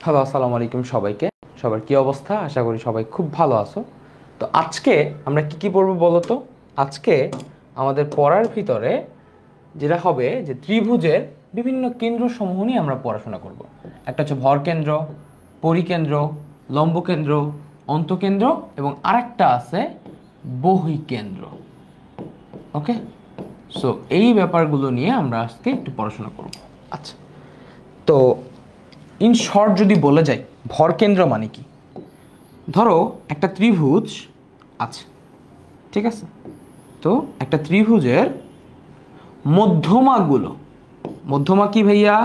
Hello, আসসালামু আলাইকুম সবাইকে। সবার কি অবস্থা? আশা করি সবাই খুব ভালো আছো। তো আজকে আমরা কি পড়বো বলো তো? আজকে আমাদের পড়ার ভিতরে যেটা হবে যে ত্রিভুজের বিভিন্ন কেন্দ্রসমূহ নিয়ে আমরা পড়াশোনা করব। একটা হচ্ছে ভরকেন্দ্র, পরিকেন্দ্র, লম্বকেন্দ্র, অন্তকেন্দ্র এবং আরেকটা আছে বহিকেন্দ্র। ওকে, সো এই ব্যাপারগুলো নিয়ে আমরা আজকে একটু পড়াশোনা করব। আচ্ছা, তো ইন শর্ট যদি বলে যাই, ভরকেন্দ্র মানে কি? ধরো একটা ত্রিভুজ আছে, ঠিক আছে? তো একটা ত্রিভুজের মধ্যমাগুলো, মধ্যমা কি ভাইয়া?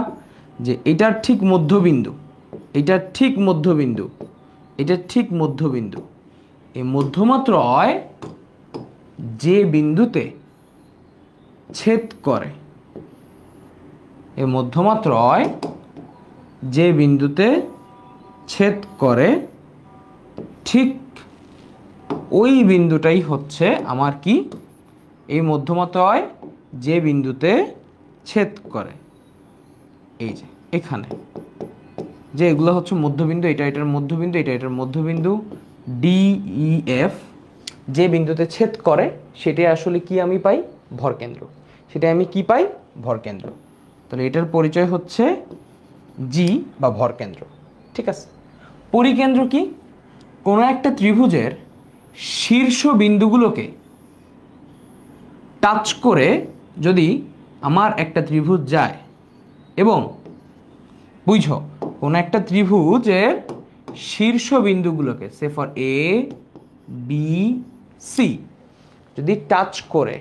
যে এটার ঠিক মধ্যবিন্দু, এটার ঠিক মধ্যবিন্দু, এটার ঠিক মধ্যবিন্দু, এই মধ্যমাত্রয় যে বিন্দুতে ছেদ করে, এই মধ্যমাত্রয় যে বিন্দুতে ছেদ করে ঠিক ওই বিন্দুটাই হচ্ছে আমার কি? এই মধ্যমাত্রয় যে বিন্দুতে ছেদ করে, এই যে এখানে যে এগুলো হচ্ছে মধ্যবিন্দু, এটা এটার মধ্যবিন্দু, এটা এটার মধ্যবিন্দু, ডি ই এফ যে বিন্দুতে ছেদ করে সেটাই আসলে কি আমি পাই? ভরকেন্দ্র। সেটা আমি কি পাই? ভরকেন্দ্র। তাহলে এটার পরিচয় হচ্ছে জি বা ভরকেন্দ্র, ঠিক আছে? পরিকেন্দ্র কি? কোনো একটা ত্রিভুজের শীর্ষ বিন্দুগুলোকে টাচ করে যদি আমার একটা ত্রিভুজ যায় এবং বুঝো কোনো একটা ত্রিভুজের শীর্ষ বিন্দুগুলোকে, সে ফর এ বি সি, যদি টাচ করে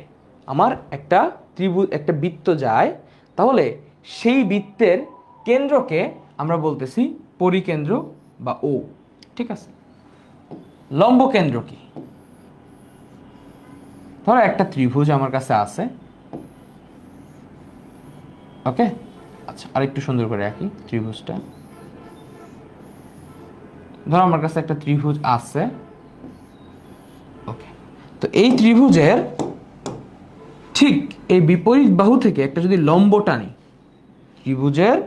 আমার একটা ত্রিভুজ, একটা বৃত্ত যায়, তাহলে সেই বৃত্তের কেন্দ্রকে আমরা বলতেছি পরিকেন্দ্র বা ও, ঠিক আছে? লম্ব কেন্দ্র কি? ধরো একটা ত্রিভুজ আমার কাছে আছে, ওকে? আচ্ছা, আরেকটু সুন্দর করে রাখি ত্রিভুজটা। ধরো আমার কাছে একটা ত্রিভুজ আছে, ওকে? তো এই ত্রিভুজের ঠিক এই বিপরীত বাহু থেকে একটা যদি লম্ব টানি, ত্রিভুজের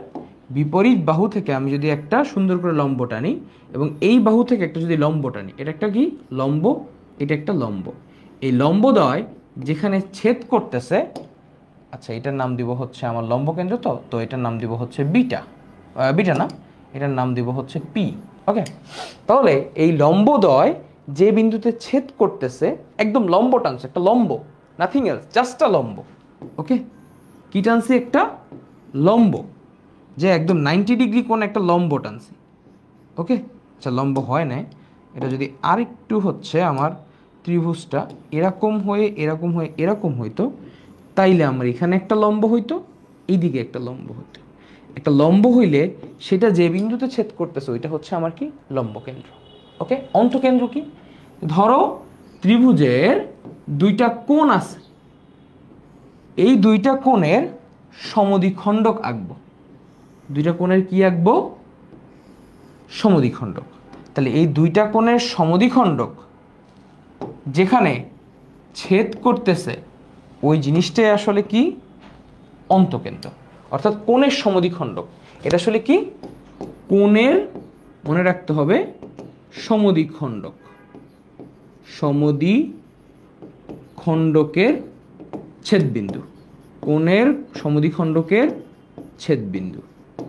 বিপরীত বাহু থেকে আমি যদি একটা সুন্দর করে লম্ব টানি এবং এই বাহু থেকে একটা যদি লম্ব টানি, এটা একটা কি? লম্ব। এটা একটা লম্ব। এই লম্বদ্বয় যেখানে ছেদ করতেছে, আচ্ছা এটার নাম দিব হচ্ছে আমার লম্ব কেন্দ্র। তো এটার নাম দিব হচ্ছে বিটা, বিটা না, এটার নাম দিব হচ্ছে পি। ওকে, তাহলে এই লম্বদ্বয় যে বিন্দুতে ছেদ করতেছে একদম লম্ব টানছে, একটা লম্ব, নাথিং এলস, জাস্ট আ লম্ব। ওকে, কি টানছি? একটা লম্ব, যে একদম 90 ডিগ্রি কোণ একটা লম্ব টানছি। ওকে, আচ্ছা লম্ব হয় না, এটা যদি আরেকটু হচ্ছে আমার ত্রিভুজটা এরকম হয়ে এরকম হয়ে এরকম হইতো, তাইলে আমার এখানে একটা লম্ব হইতো, এইদিকে একটা লম্ব হইতো। একটা লম্ব হইলে সেটা যে বিন্দুতে ছেদ করতেছে ওইটা হচ্ছে আমার কি? লম্ব কেন্দ্র। ওকে, অন্তকেন্দ্র কি? ধরো ত্রিভুজের দুইটা কোণ আছে, এই দুইটা কোণের সমদ্বিখণ্ডক আঁকবো। দুইটা কোণের কি আঁকবো? সমদ্বিখণ্ডক। তাহলে এই দুইটা কোণের সমদ্বিখণ্ডক যেখানে ছেদ করতেছে ওই জিনিসটাই আসলে কি? অন্তকেন্দ্র। অর্থাৎ কোণের সমদ্বিখণ্ডক, এটা আসলে কি? কোণের, মনে রাখতে হবে, সমদ্বিখণ্ডক, সমদ্বিখণ্ডকের ছেদবিন্দু, কোণের সমদ্বিখণ্ডকের ছেদবিন্দু।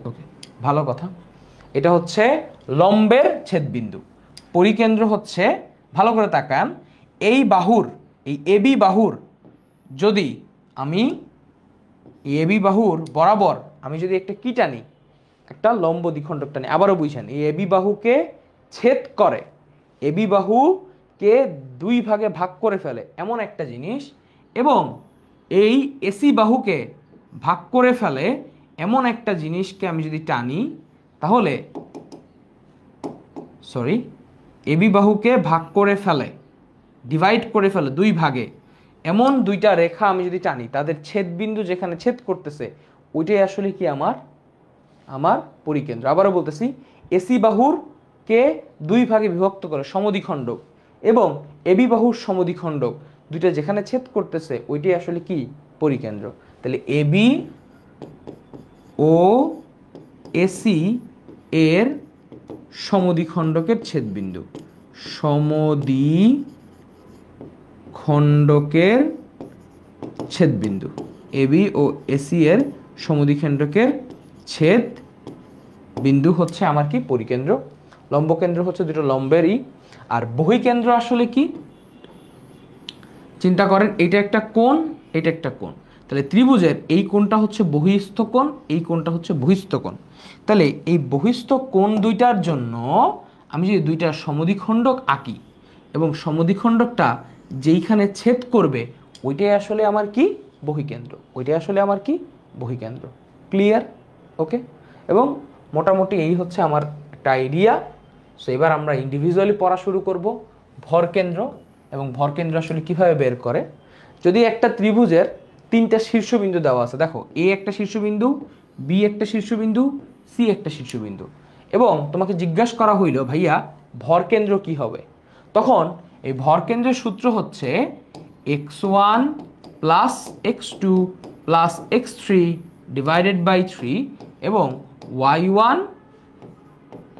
ওকে, ভালো কথা। এটা হচ্ছে লম্বের ছেদবিন্দু। পরিকেন্দ্র হচ্ছে, ভালো করে তাকান, এই বাহুর, এই এবি বাহুর যদি আমি এবি বাহুর বরাবর আমি যদি একটা কি টানি? একটা লম্ব দ্বিখণ্ডক টানি। আবারও বুঝছেন, এই এবি বাহুকে ছেদ করে, এবি বাহুকে দুই ভাগে ভাগ করে ফেলে এমন একটা জিনিস, এবং এই এসি বাহুকে ভাগ করে ফেলে এমন একটা জিনিসকে আমি যদি টানি, তাহলে সরি, এবি বাহুকে ভাগ করে ফেলে, ডিভাইড করে ফেলে দুই ভাগে, এমন দুইটা রেখা আমি যদি টানি, তাদের ছেদবিন্দু যেখানে ছেদ করতেছে ওইটাই আসলে কি? আমার আমার পরিকেন্দ্র। আবারও বলতেছি, এসি বাহুরকে দুই ভাগে বিভক্ত করে সমদ্বিখণ্ডক এবং এবি বাহুর সমদ্বিখণ্ডক দুইটা যেখানে ছেদ করতেছে ওইটাই আসলে কি? পরিকেন্দ্র। তাহলে এবি ও এসি এর সমদ্বিখণ্ডকের ছেদবিন্দু, সমদ্বিখণ্ডকের ছেদবিন্দু, এবি ও এসি এর সমদ্বিখণ্ডকের ছেদ বিন্দু হচ্ছে আমার কি পরিকেন্দ্র। লম্বকেন্দ্র হচ্ছে দুটো লম্বেরই। আর বহিকেন্দ্র আসলে কি চিন্তা করেন, এটা একটা কোণ, এটা একটা কোণ, তাহলে ত্রিভুজের এই কোণটা হচ্ছে বহিস্থ কোণ, এই কোণটা হচ্ছে বহিস্থ কোণ। তাহলে এই বহিস্থ কোণ দুইটার জন্য আমি যদি দুইটা সমদ্বিখণ্ডক আঁকি এবং সমদ্বিখণ্ডকটা যেইখানে ছেদ করবে ওইটাই আসলে আমার কি বহিকেন্দ্র, ওইটাই আসলে আমার কি বহিকেন্দ্র। ক্লিয়ার? ওকে। এবং মোটামুটি এই হচ্ছে আমার একটা আইডিয়া। সো এবার আমরা ইন্ডিভিজুয়ালি পড়া শুরু করব ভরকেন্দ্র, এবং ভরকেন্দ্র আসলে কিভাবে বের করে। যদি একটা ত্রিভুজের তিনটা শীর্ষবিন্দু দেওয়া আছে, দেখো এ একটা শীর্ষবিন্দু, বি একটা শীর্ষবিন্দু, সি একটা শীর্ষবিন্দু, এবং তোমাকে জিজ্ঞাসা করা হইল ভাইয়া ভরকেন্দ্র কি হবে, তখন এই ভরকেন্দ্রের সূত্র হচ্ছে x1 plus x2 plus x3 divided by 3 এবং y1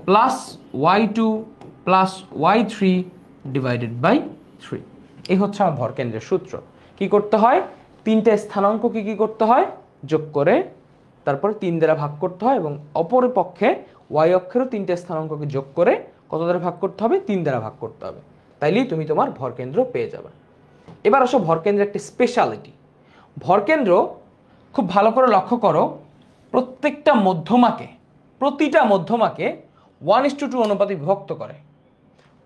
plus y2 plus y3 divided by 3। এই হচ্ছে আমার ভরকেন্দ্রের সূত্র। কি করতে হয়, তিনটা স্থানাঙ্ককে কি করতে হয় যোগ করে তারপরে 3 দ্বারা ভাগ করতে হয়, এবং অপর পক্ষে y অক্ষেরও তিনটা স্থানাঙ্ককে যোগ করে কত দ্বারা ভাগ করতে হবে, 3 দ্বারা ভাগ করতে হবে। তাইলেই তুমি তোমার ভরকেন্দ্র পেয়ে যাবে। এবার আসো ভরকেন্দ্রের একটি স্পেশালিটি। ভরকেন্দ্র খুব ভালো করে লক্ষ্য করো, প্রত্যেকটা মধ্যমাকে, প্রতিটা মধ্যমাকে 1:2 অনুপাতে বিভক্ত করে।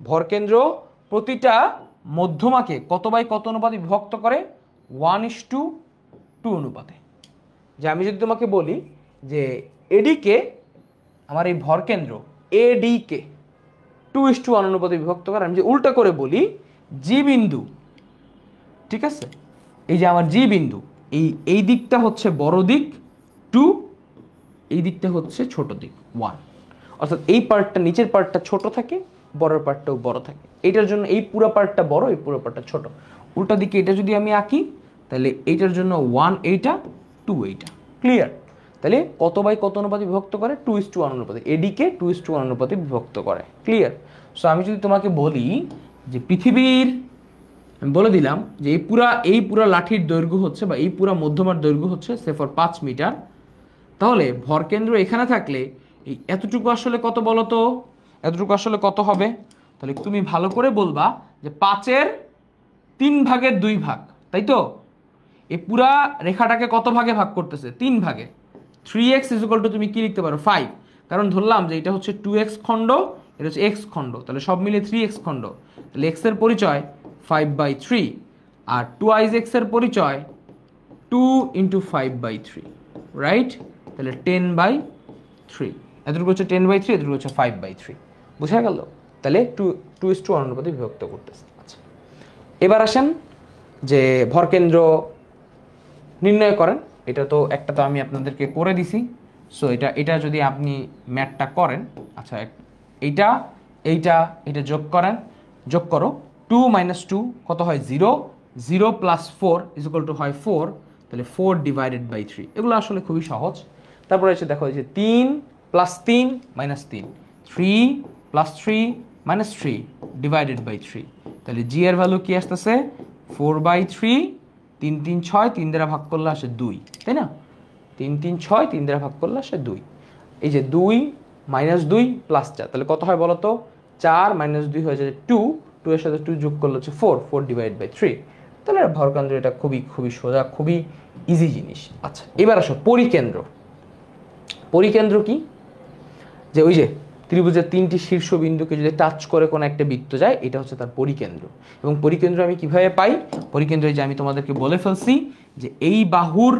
ভরকেন্দ্র প্রতিটা মধ্যমাকে কত বাই কত অনুপাতে বিভক্ত করে, 1:2 অনুপাতে। যে আমি যদি তোমাকে বলি যে এডিকে, আমার এই ভরকেন্দ্র এডিকে 2:1 অনুপাতে বিভক্ত করে, আমি যে উল্টা করে বলি জি বিন্দু, ঠিক আছে, এই যে আমার জি বিন্দু, এই দিকটা হচ্ছে বড় দিক 2, এই দিকটা হচ্ছে ছোট দিক 1, অর্থাৎ এই পার্টটা নিচের পার্টটা ছোট থাকে, বড় পার্টটাও বড় থাকে। এইটার জন্য এই পুরো পার্টটা বড়, এই পুরো পার্টটা ছোট। উল্টা দিকে এটা যদি আমি আঁকি তাহলে এইটার জন্য 1 এইটা, 2 এইটা। ক্লিয়ার? তাহলে কত বাই কত অনুপাতে বিভক্ত করে, 2:1 অনুপাতে, এডিকে 2:1 অনুপাতে বিভক্ত করে। ক্লিয়ার? সো আমি যদি তোমাকে বলি যে পৃথিবীর, আমি বলে দিলাম যে এই পুরা লাঠির দৈর্ঘ্য হচ্ছে, বা এই পুরা মধ্যমার দৈর্ঘ্য হচ্ছে সে ফর 5 মিটার, তাহলে ভরকেন্দ্র এখানে থাকলে এই এতটুকু আসলে কত বলো তো, এতটুকু আসলে কত হবে? তাহলে তুমি ভালো করে বলবা যে 5-এর 3 ভাগের 2 ভাগ, তাই তো? এই পুরা রেখাটাকে কত ভাগে ভাগ করতেছে, 3 ভাগে। 3x তুমি কি লিখতে পারো, 5, কারণ ধরলাম যে এটা হচ্ছে 2x খণ্ড, এটা হচ্ছে x খণ্ড, তাহলে সব মিলে 3x খণ্ড। তাহলে x এর পরিচয় 5/3, আর 2x এর পরিচয় 2 × 5/3, রাইট? তাহলে 10/3, এতটুকু হচ্ছে 10/3, এতটুকু হচ্ছে 5/3। বুঝা গেল? তাহলে 2:1 অনুপাতে বিভক্ত করতেছে। আচ্ছা, এবার আসেন যে ভরকেন্দ্র নির্ণয় করেন। এটা তো একটা তো আমি আপনাদেরকে করে দিছি। সো এটা যদি আপনি ম্যাথটা করেন, আচ্ছা এইটা যোগ করেন, যোগ করো 2 - 2 কত হয় 0, 0 + 4 হয় 4, তাহলে 4/3। এগুলো আসলে খুবই সহজ। তারপরে এসে দেখো যে 3 + 3 - 3, 3 + 3 - 3 /3। তাহলে জি এর ভ্যালু কি আসতেছে 4/3, 3 3 6, 3 দ্বারা ভাগ করলে আসে 2, তাই না? 3 3 6, 3 দ্বারা ভাগ করলে আসে 2। এই যে 2 - 2 + 4, তাহলে কত হয় বলো তো, 4 - 2 হয়ে যায় 2, 2 এর সাথে 2 যোগ করলে হচ্ছে 4, 4/3। তাহলে ভরকেন্দ্র এটা খুবই সোজা, খুবই ইজি জিনিস। আচ্ছা, এবার আসো পরিকেন্দ্র। পরিকেন্দ্র কি, যে ওই যে ত্রিভুজের 3টি শীর্ষবিন্দুকে যদি টাচ করে কোনো একটা বৃত্ত যায়, এটা হচ্ছে তার পরিকেন্দ্র। এবং পরিকেন্দ্র আমি কিভাবে পাই, পরিকেন্দ্র যে আমি তোমাদেরকে বলে ফেলছি যে এই বাহুর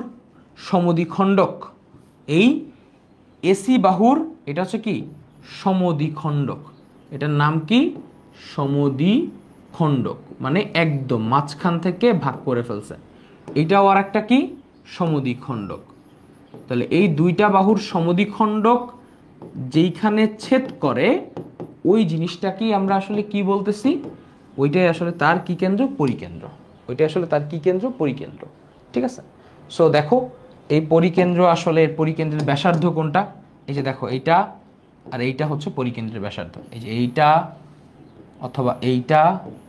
সমদ্বিখণ্ডক, এই এসি বাহুর এটা হচ্ছে কি সমদ্বিখণ্ডক, এটার নাম কি সমদ্বিখণ্ডক, মানে একদম মাঝখান থেকে ভাগ করে ফেলছে। এটাও আর একটা কি সমদ্বিখণ্ডক। তাহলে এই দুইটা বাহুর সমদ্বিখণ্ডক যেইখানে ছেদ করে ওই জিনিসটাকেই আমরা আসলে কি বলতেছি, ওইটাই আসলে তার কি কেন্দ্র, পরিকেন্দ্র। ওইটাই আসলে তার কি কেন্দ্র, পরিকেন্দ্র। ঠিক আছে? সো দেখো এই পরিকেন্দ্র আসলে, এর পরিকেন্দ্রের ব্যাসার্ধ কোনটা, এই যে দেখো এইটা আর এইটা হচ্ছে পরিকেন্দ্রের ব্যাসার্ধ। এই যে এইটা অথবা এইটা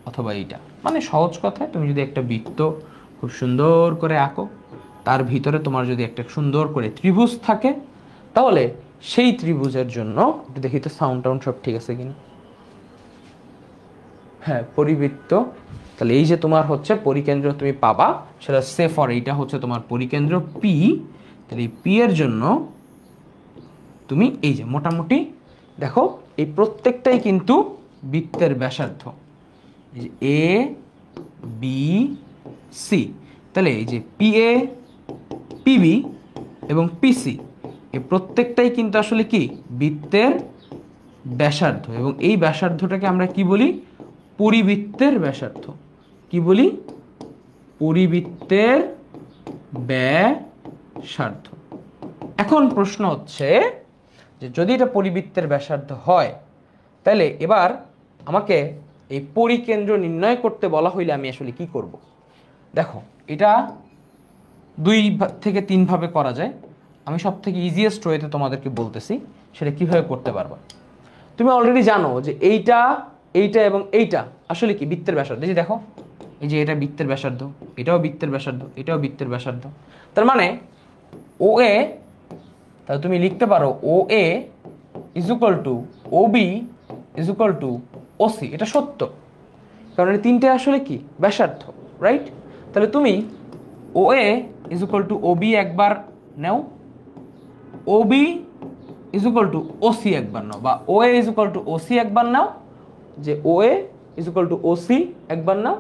অথবা এইটা, মানে সহজ কথায় তুমি যদি একটা বৃত্ত খুব সুন্দর করে আঁকো, তার ভিতরে তোমার যদি একটা সুন্দর করে ত্রিভুজ থাকে, তাহলে সেই ত্রিভুজের জন্য একটু দেখি তো সাউন্ড টাউন্ড সব ঠিক আছে কিনা। হ্যাঁ, পরিবৃত্ত। তাহলে এই যে তোমার হচ্ছে পরিকেন্দ্র তুমি পাবা, সেটা সে ফর এইটা হচ্ছে তোমার পরিকেন্দ্র পি। তাহলে এই পি এর জন্য তুমি এই যে মোটামুটি দেখো এই প্রত্যেকটাই কিন্তু বৃত্তের ব্যাসার্ধ, এই যে এ বি সি। তাহলে এই যে পি এ, পিবি এবং পিসি, এই প্রত্যেকটাই কিন্তু আসলে কি বৃত্তের ব্যাসার্ধ, এবং এই ব্যাসার্ধটাকে আমরা কি বলি? পরিবৃত্তের ব্যাসার্ধ। কি বলি? পরিবৃত্তের ব্যাসার্ধ। এখন প্রশ্ন হচ্ছে যে যদি এটা পরিবৃত্তের ব্যাসার্ধ হয়, তাহলে এবার আমাকে এই পরিকেন্দ্র নির্ণয় করতে বলা হইলে আমি আসলে কি করব? দেখো, এটা 2 থেকে 3 ভাবে করা যায়। আমি সব থেকে ইজিয়েস্ট ওয়েতে তোমাদেরকে বলতেছি, সেটা কিভাবে করতে পারবা। তুমি অলরেডি জানো যে এইটা, এইটা এবং এইটা আসলে কি বৃত্তের ব্যাসার্ধ। এই যে দেখো, এই যে এটা বৃত্তের ব্যাসার্ধ, এটাও বৃত্তের ব্যাসার্ধ, এটাও বৃত্তের ব্যাসার্ধ। তার মানে ও এ, তাহলে তুমি লিখতে পারো O A is equal to O B is equal to O C. এটা সত্য, কারণ এই তিনটে আসলে কি ব্যাসার্ধ, রাইট? তাহলে তুমি O A is equal to O B একবার নাও, O B is equal to O C একবার নাও, বা O A is equal to O C একবার নাও, যে O A is equal to O C একবার নাও,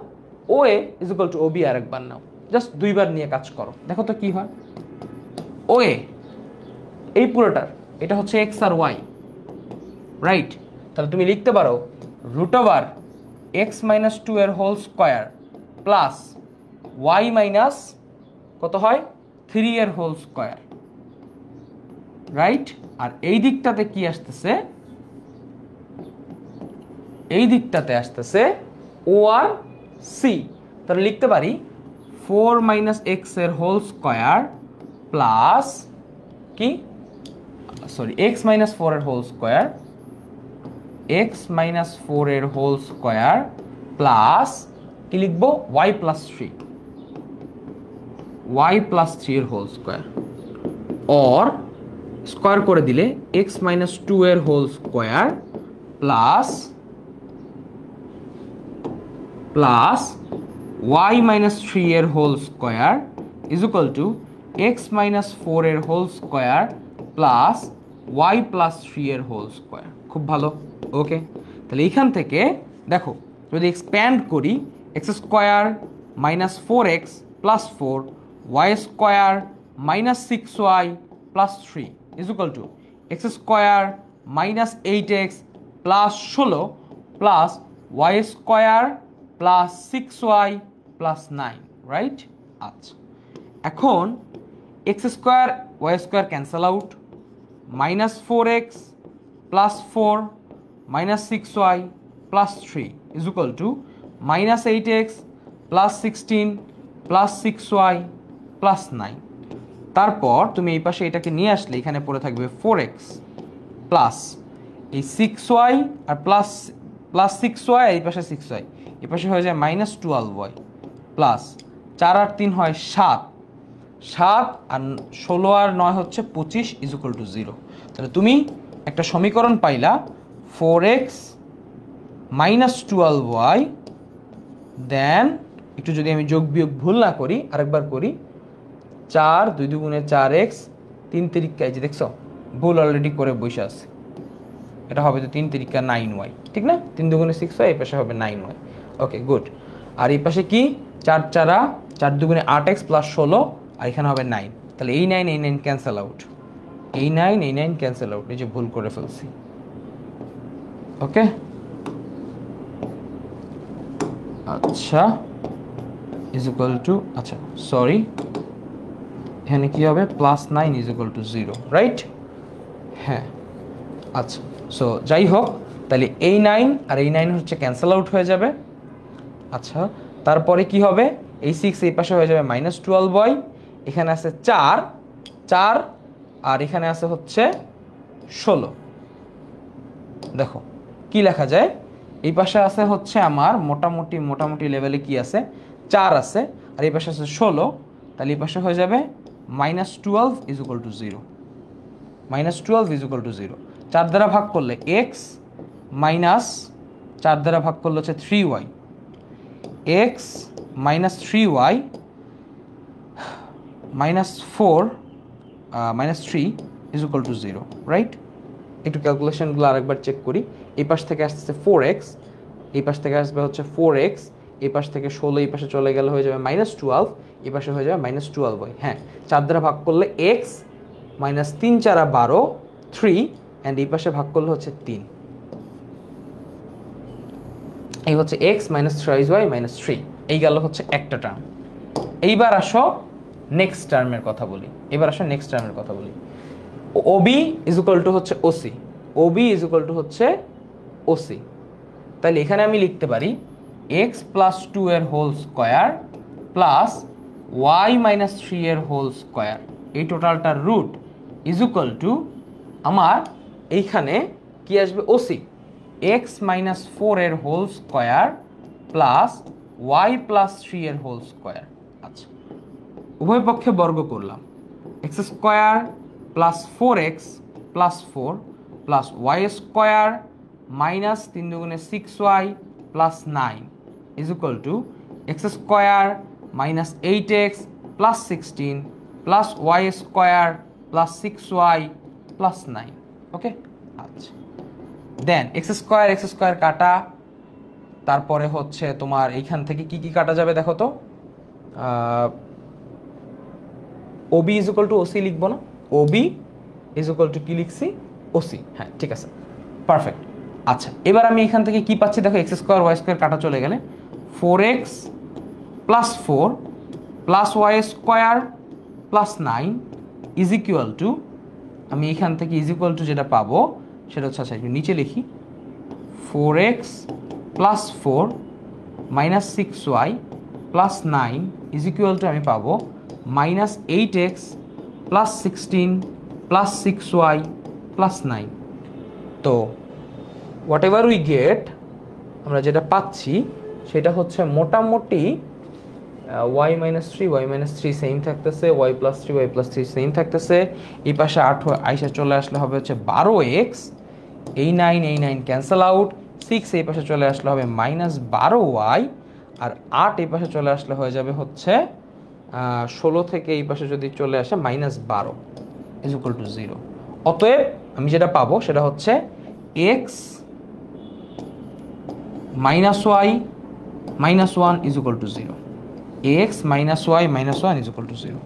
O A is equal to O B আর একবার নাও। জাস্ট 2 বার নিয়ে কাজ করো, দেখো তো কি হয়। ও এ এই পুরোটার এটা হচ্ছে এক্স আর ওয়াই, রাইট? তাহলে তুমি লিখতে পারো রুট ওভার এক্স মাইনাস 2 এর whole square plus Y minus কত হয় 3 এর হোল স্কোয়ার, রাইট? আর এই দিকটাতে কি আসতেছে? এই দিকটাতে আসতেছে ও আর সি। তাহলে লিখতে পারি 4 মাইনাস এক্স এর হোল স্কোয়ার প্লাস কি, সরি, এক্স মাইনাস 4 এর হোল স্কোয়ার, এক্স মাইনাস 4 এর হোল স্কোয়ার প্লাস কি লিখবো? ওয়াই প্লাস 3, ওয়াই প্লাস 3 এর হোল স্কোয়ার, অর স্কোয়ার করে দিলে এক্স মাইনাস 2 এর whole square plus plus Y minus 3 এর whole square is equal to x minus 4 এর whole square plus y plus 3 এর whole square. খুব ভালো, ওকে। তাহলে এইখান থেকে দেখো, যদি এক্সপ্যান্ড করি, x square minus 4x plus 4 y square minus 6y plus 3 is equal to x square minus 8x plus 16 plus y square plus 6y plus 9, right? আচ্ছা, এখন x square y square cancel out, minus 4x plus 4 minus 6y plus 3 is equal to minus 8x plus 16 plus 6y plus 9। তারপর তুমি এই পাশে এটাকে নিয়ে আসলে এখানে পড়ে থাকবে 4x প্লাস এই 6y আর প্লাস প্লাস 6y, এই পাশে 6y, এই পাশে হয়ে যায় মাইনাস 12y প্লাস 4 আর 3 হয় 7, 7 আর 16 আর 9 হচ্ছে 25 ইজ ইকুয়াল টু 0। তাহলে তুমি একটা সমীকরণ পাইলা 4x মাইনাস 12y, দেন একটু যদি আমি যোগ বিয়োগ ভুল না করি, আরেকবার করি, 4 2 দুগুণে 4x 3 তিরিকা, এই যে দেখছো ভুল অলরেডি করে বসে আছে, এটা হবে তো 3 তিরিকা 9y, ঠিক না? 3 দুগুণে 6y, এই পাশে হবে 9y, ওকে গুড। আর এই পাশে কি 4 চারা 4 দুগুণে 8x প্লাস 16, আর এখানে হবে 9। তাহলে এই 9 এই 9 ক্যান্সেল আউট, এই 9 এই 9 ক্যান্সেল আউট, এই যে ভুল করে ফেলছি, ওকে। আচ্ছা ইজ ইকুয়াল টু, আচ্ছা সরি, এখানে কি হবে plus 9 is equal to 0, right? হ্যাঁ, আচ্ছা। সো যাই হোক, তাহলে এই 9 আর এই 9 হচ্ছে ক্যান্সেল আউট হয়ে যাবে। আচ্ছা, তারপরে কি হবে? এই 6 এই পাশে হয়ে যাবে মাইনাস 12y, এখানে আছে 4 4 আর এখানে আছে হচ্ছে 16, দেখো কি লেখা যায়, এই পাশে আছে হচ্ছে আমার মোটামুটি লেভেলে কি আছে 4 আছে, আর এই পাশে আছে 16, তাহলে এই পাশে হয়ে যাবে -12 is equal to 0। -12 is equal to 0, 4 দ্বারা ভাগ করলে x মাইনাস 4 দ্বারা ভাগ করলে হচ্ছে 3y, x minus 3y minus 4 minus 3 is equal to 0, right? একটু ক্যালকুলেশনগুলো আরেকবার চেক করি। এই পাশ থেকে আসতেছে 4x, এই পাশ থেকে আসবে হচ্ছে 4x, এই পাশ থেকে 16 এই পাশে চলে গেলে হয়ে যাবে -12, এই পাশে হয়ে যাবে -12y। হ্যাঁ, 4 দ্বারা ভাগ করলে x মাইনাস 3 4 12 3, অ্যান্ড এই পাশে ভাগ করলে হচ্ছে 3, এই হচ্ছে x মাইনাস 3y মাইনাস 3। এই গেল হচ্ছে একটা টার্ম। এইবার আসো নেক্সট টার্মের কথা বলি। OB ইজ ইকুয়াল টু হচ্ছে OC, OB is equal two হচ্ছে OC। তাহলে এখানে আমি লিখতে পারি x প্লাস 2 এর whole square plus y minus 3 এর হোল স্কোয়ার, এই টোটালটার রুট ইজ ইকুয়াল টু আমার এইখানে কি আসবে OC, x মাইনাস 4 এর whole square plus y plus 3 এর হোল স্কোয়ার। আচ্ছা, উভয় পক্ষে বর্গ করলাম, x square plus 4x plus 4 plus y square minus 3 দুগুণে 6y plus 9 is equal two x square minus 8x plus 16 plus y square plus 6y plus 9। ওকে, আচ্ছা, দেন x square কাটা, তারপরে হচ্ছে তোমার এইখান থেকে কি কি কাটা যাবে দেখো তো। OB is equal two OC লিখবো না? OB ইজ ইকুয়াল টু কি লিখছি? OC। হ্যাঁ, ঠিক আছে, পারফেক্ট। আচ্ছা, এবার আমি এখান থেকে কি পাচ্ছি দেখো, x স্কোয়ার y স্কোয়ার কাটা চলে গেলে 4x plus 4 plus y square plus 9 is equal two, আমি এখান থেকে ইজ ইকুয়াল টু যেটা পাবো সেটা হচ্ছে, আচ্ছা একটু নিচে লিখি, 4x plus 4 minus 6y plus 9 is equal two আমি পাবো -8x plus 16 plus 6y plus 9। তো হোয়াট এভার উই গেট, আমরা যেটা পাচ্ছি সেটা হচ্ছে মোটামুটি y মাইনাস 3 সেম থাকতেছে, y প্লাস 3 সেম থাকতেছে, এই পাশে 8 আইসা চলে আসলে হবে হচ্ছে 12x, এই 9 ক্যান্সেল আউট, 6 এই পাশে চলে আসলে হবে -12y, আর 8 এই পাশে চলে আসলে হয়ে যাবে হচ্ছে 16 থেকে এই পাশে যদি চলে আসে -12 ইজ ইকুয়াল টু 0। অতএব আমি যেটা পাবো সেটা হচ্ছে x minus y minus 1 is equal to 0, x minus y minus 1 is equal to 0।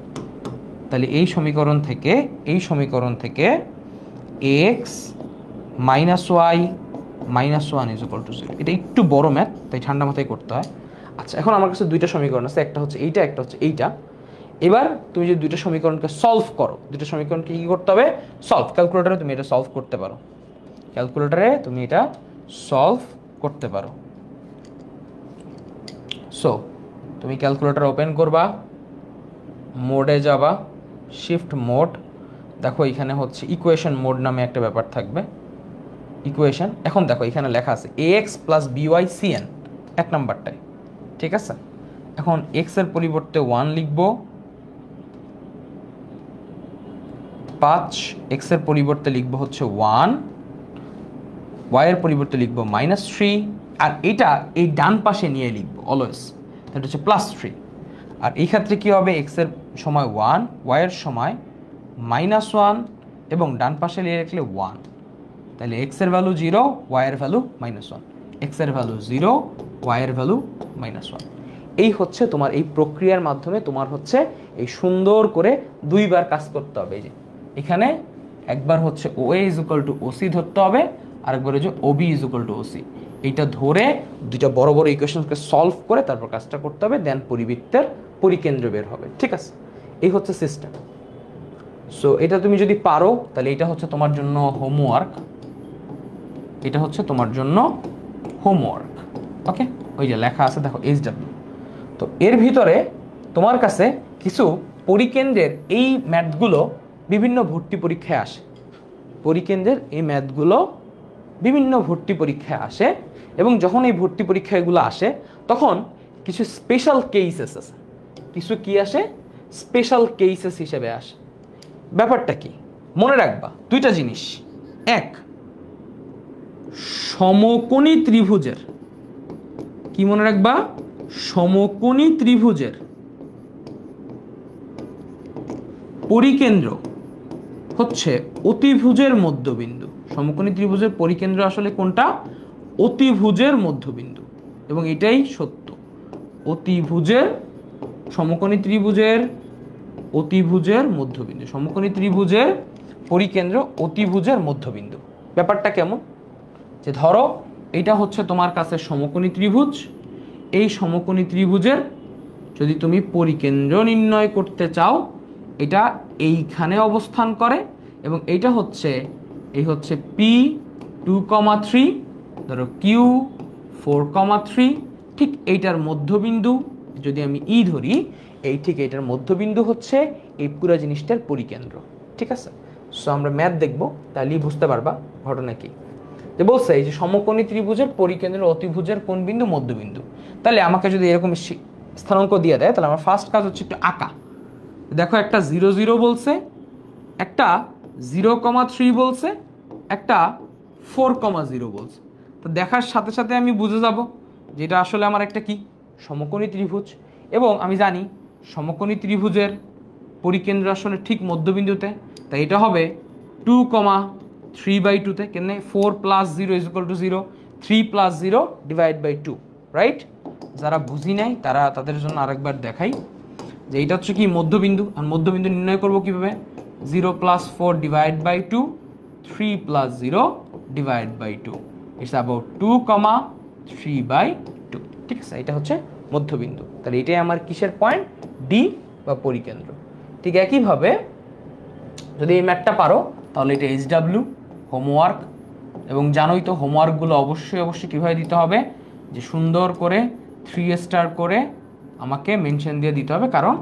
তাহলে এই সমীকরণ থেকে x minus y minus 1 is equal to 0। এটা একটু বড় ম্যাথ, তাই ঠান্ডা মাথায় করতে হয়। আচ্ছা, এখন আমার কাছে দুইটা সমীকরণ আছে, একটা হচ্ছে এইটা, একটা হচ্ছে এইটা। এবার তুমি যদি দুইটা সমীকরণকে সলভ করো, দুইটা সমীকরণকে কি করতে হবে? সলভ। ক্যালকুলেটরে তুমি এটা সলভ করতে পারো, সো তুমি ক্যালকুলেটর ওপেন করবা, মোডে যাবা, শিফট মোড, দেখো এখানে হচ্ছে ইকুয়েশন মোড নামে একটা ব্যাপার থাকবে, ইকুয়েশন। এখন দেখো এখানে লেখা আছে ax প্লাস by cn, এক নাম্বারটায়, ঠিক আছে। এখন x এর পরিবর্তে 1 লিখবো, 5, x এর পরিবর্তে লিখবো হচ্ছে 1, y এর পরিবর্তে লিখবো -3, আর এটা এই ডান পাশে নিয়ে লিখবো অলওয়েজ, এটা হচ্ছে +3। আর এই ক্ষেত্রে কি হবে, x এর সময় 1, y এর সময় -1, এবং ডান পাশে লিখে রাখলে 1, তাহলে x এর ভ্যালু 0, y এর ভ্যালু -1, x এর ভ্যালু 0, y এর ভ্যালু -1। এই হচ্ছে তোমার এই প্রক্রিয়ার মাধ্যমে তোমার হচ্ছে এই সুন্দর করে দুইবার কাজ করতে হবে। এই যে এখানে একবার হচ্ছে OA is equal two OC ধরতে হবে, আরেকবার হচ্ছে OB is equal two OC। এইটা ধরে দুইটা বড় বড় ইকুয়েশনকে সলভ করে তারপর কাজটা করতে হবে, দেন পরিবৃত্তের পরিকেন্দ্র বের হবে, ঠিক আছে। এই হচ্ছে সিস্টেম। সো এটা তুমি যদি পারো তাহলে এটা হচ্ছে তোমার জন্য হোমওয়ার্ক, ওকে। ওই যে লেখা আছে দেখো SW। তো এর ভিতরে তোমার কাছে কিছু পরিকেন্দ্রের এই ম্যাথগুলো বিভিন্ন ভর্তি পরীক্ষায় আসে, পরিকেন্দ্রের এই ম্যাথগুলো বিভিন্ন ভর্তি পরীক্ষায় আসে, এবং যখন এই ভর্তি পরীক্ষাগুলো আসে তখন কিছু স্পেশাল কেসেস আছে, কিছু কি আসে, স্পেশাল কেসেস হিসেবে আসে। ব্যাপারটা কি মনে রাখবা, দুইটা জিনিস। এক, সমকোণী ত্রিভুজের, কি মনে রাখবা, সমকোণী ত্রিভুজের পরিকেন্দ্র হচ্ছে অতিভুজের মধ্যবিন্দু। সমকোণী ত্রিভুজের পরিকেন্দ্র আসলে কোনটা, অতিভুজের মধ্যবিন্দু, এবং এটাই সত্য। অতিভুজের, সমকোণী ত্রিভুজের অতিভুজের মধ্যবিন্দু, সমকোণী ত্রিভুজের পরিকেন্দ্র অতিভুজের মধ্যবিন্দু। ব্যাপারটা কেমন, যে ধরো এটা হচ্ছে তোমার কাছে সমকোণী ত্রিভুজ, এই সমকোণী ত্রিভুজের যদি তুমি পরিকেন্দ্র নির্ণয় করতে চাও, এটা এইখানে অবস্থান করে, এবং এইটা হচ্ছে, এই হচ্ছে P2,3, ধরো Q4,3, ঠিক এইটার মধ্যবিন্দু যদি আমি ই ধরি, এই ঠিক এইটার মধ্যবিন্দু হচ্ছে এই পুরো জিনিসটার পরিকেন্দ্র। ঠিক আছে, সো আমরা ম্যাথ দেখবো, তাহলেই বুঝতে পারবা ঘটনা কি। যে বলছে এই যে সমকোণী ত্রিভুজের পরিকেন্দ্র অতিভুজের কোন বিন্দু, মধ্যবিন্দু। তাহলে আমাকে যদি এরকম স্থানাঙ্ক দিয়ে দেয়, তাহলে আমার ফার্স্ট কাজ হচ্ছে একটু আঁকা। দেখো একটা 0, 0 বলছে, একটা 0,3 বলছে, একটা 4,0 বলছে। তো দেখার সাথে সাথে আমি বুঝে যাব যে এটা আসলে আমার একটা কি, সমকোণী ত্রিভুজ। এবং আমি জানি সমকোণী ত্রিভুজের পরিকেন্দ্র আসলে ঠিক মধ্যবিন্দুতে, তাই এটা হবে 2,3/2-তে। কেন 4 + 0 = 0, 3 + 0 / 2, রাইট। যারা বুঝি নাই তাদের জন্য আরেকবার দেখাই যে এটা হচ্ছে কি মধ্যবিন্দু, আর মধ্যবিন্দু নির্ণয় করব কিভাবে, 0 + 4 / 2, 3 + 0 / 2, ইটস অ্যাবাউট 2,3/2। ঠিক আছে, এটা হচ্ছে মধ্যবিন্দু। তাহলে এটাই আমার কিসের পয়েন্ট, ডি বা পরিকেন্দ্র। ঠিক একইভাবে যদি এই ম্যাথটা পারো, তাহলে এটা SW হোমওয়ার্ক, এবং জানোই তো হোমওয়ার্কগুলো অবশ্যই কীভাবে দিতে হবে, যে সুন্দর করে 3 স্টার করে আমাকে মেনশন দিয়ে দিতে হবে, কারণ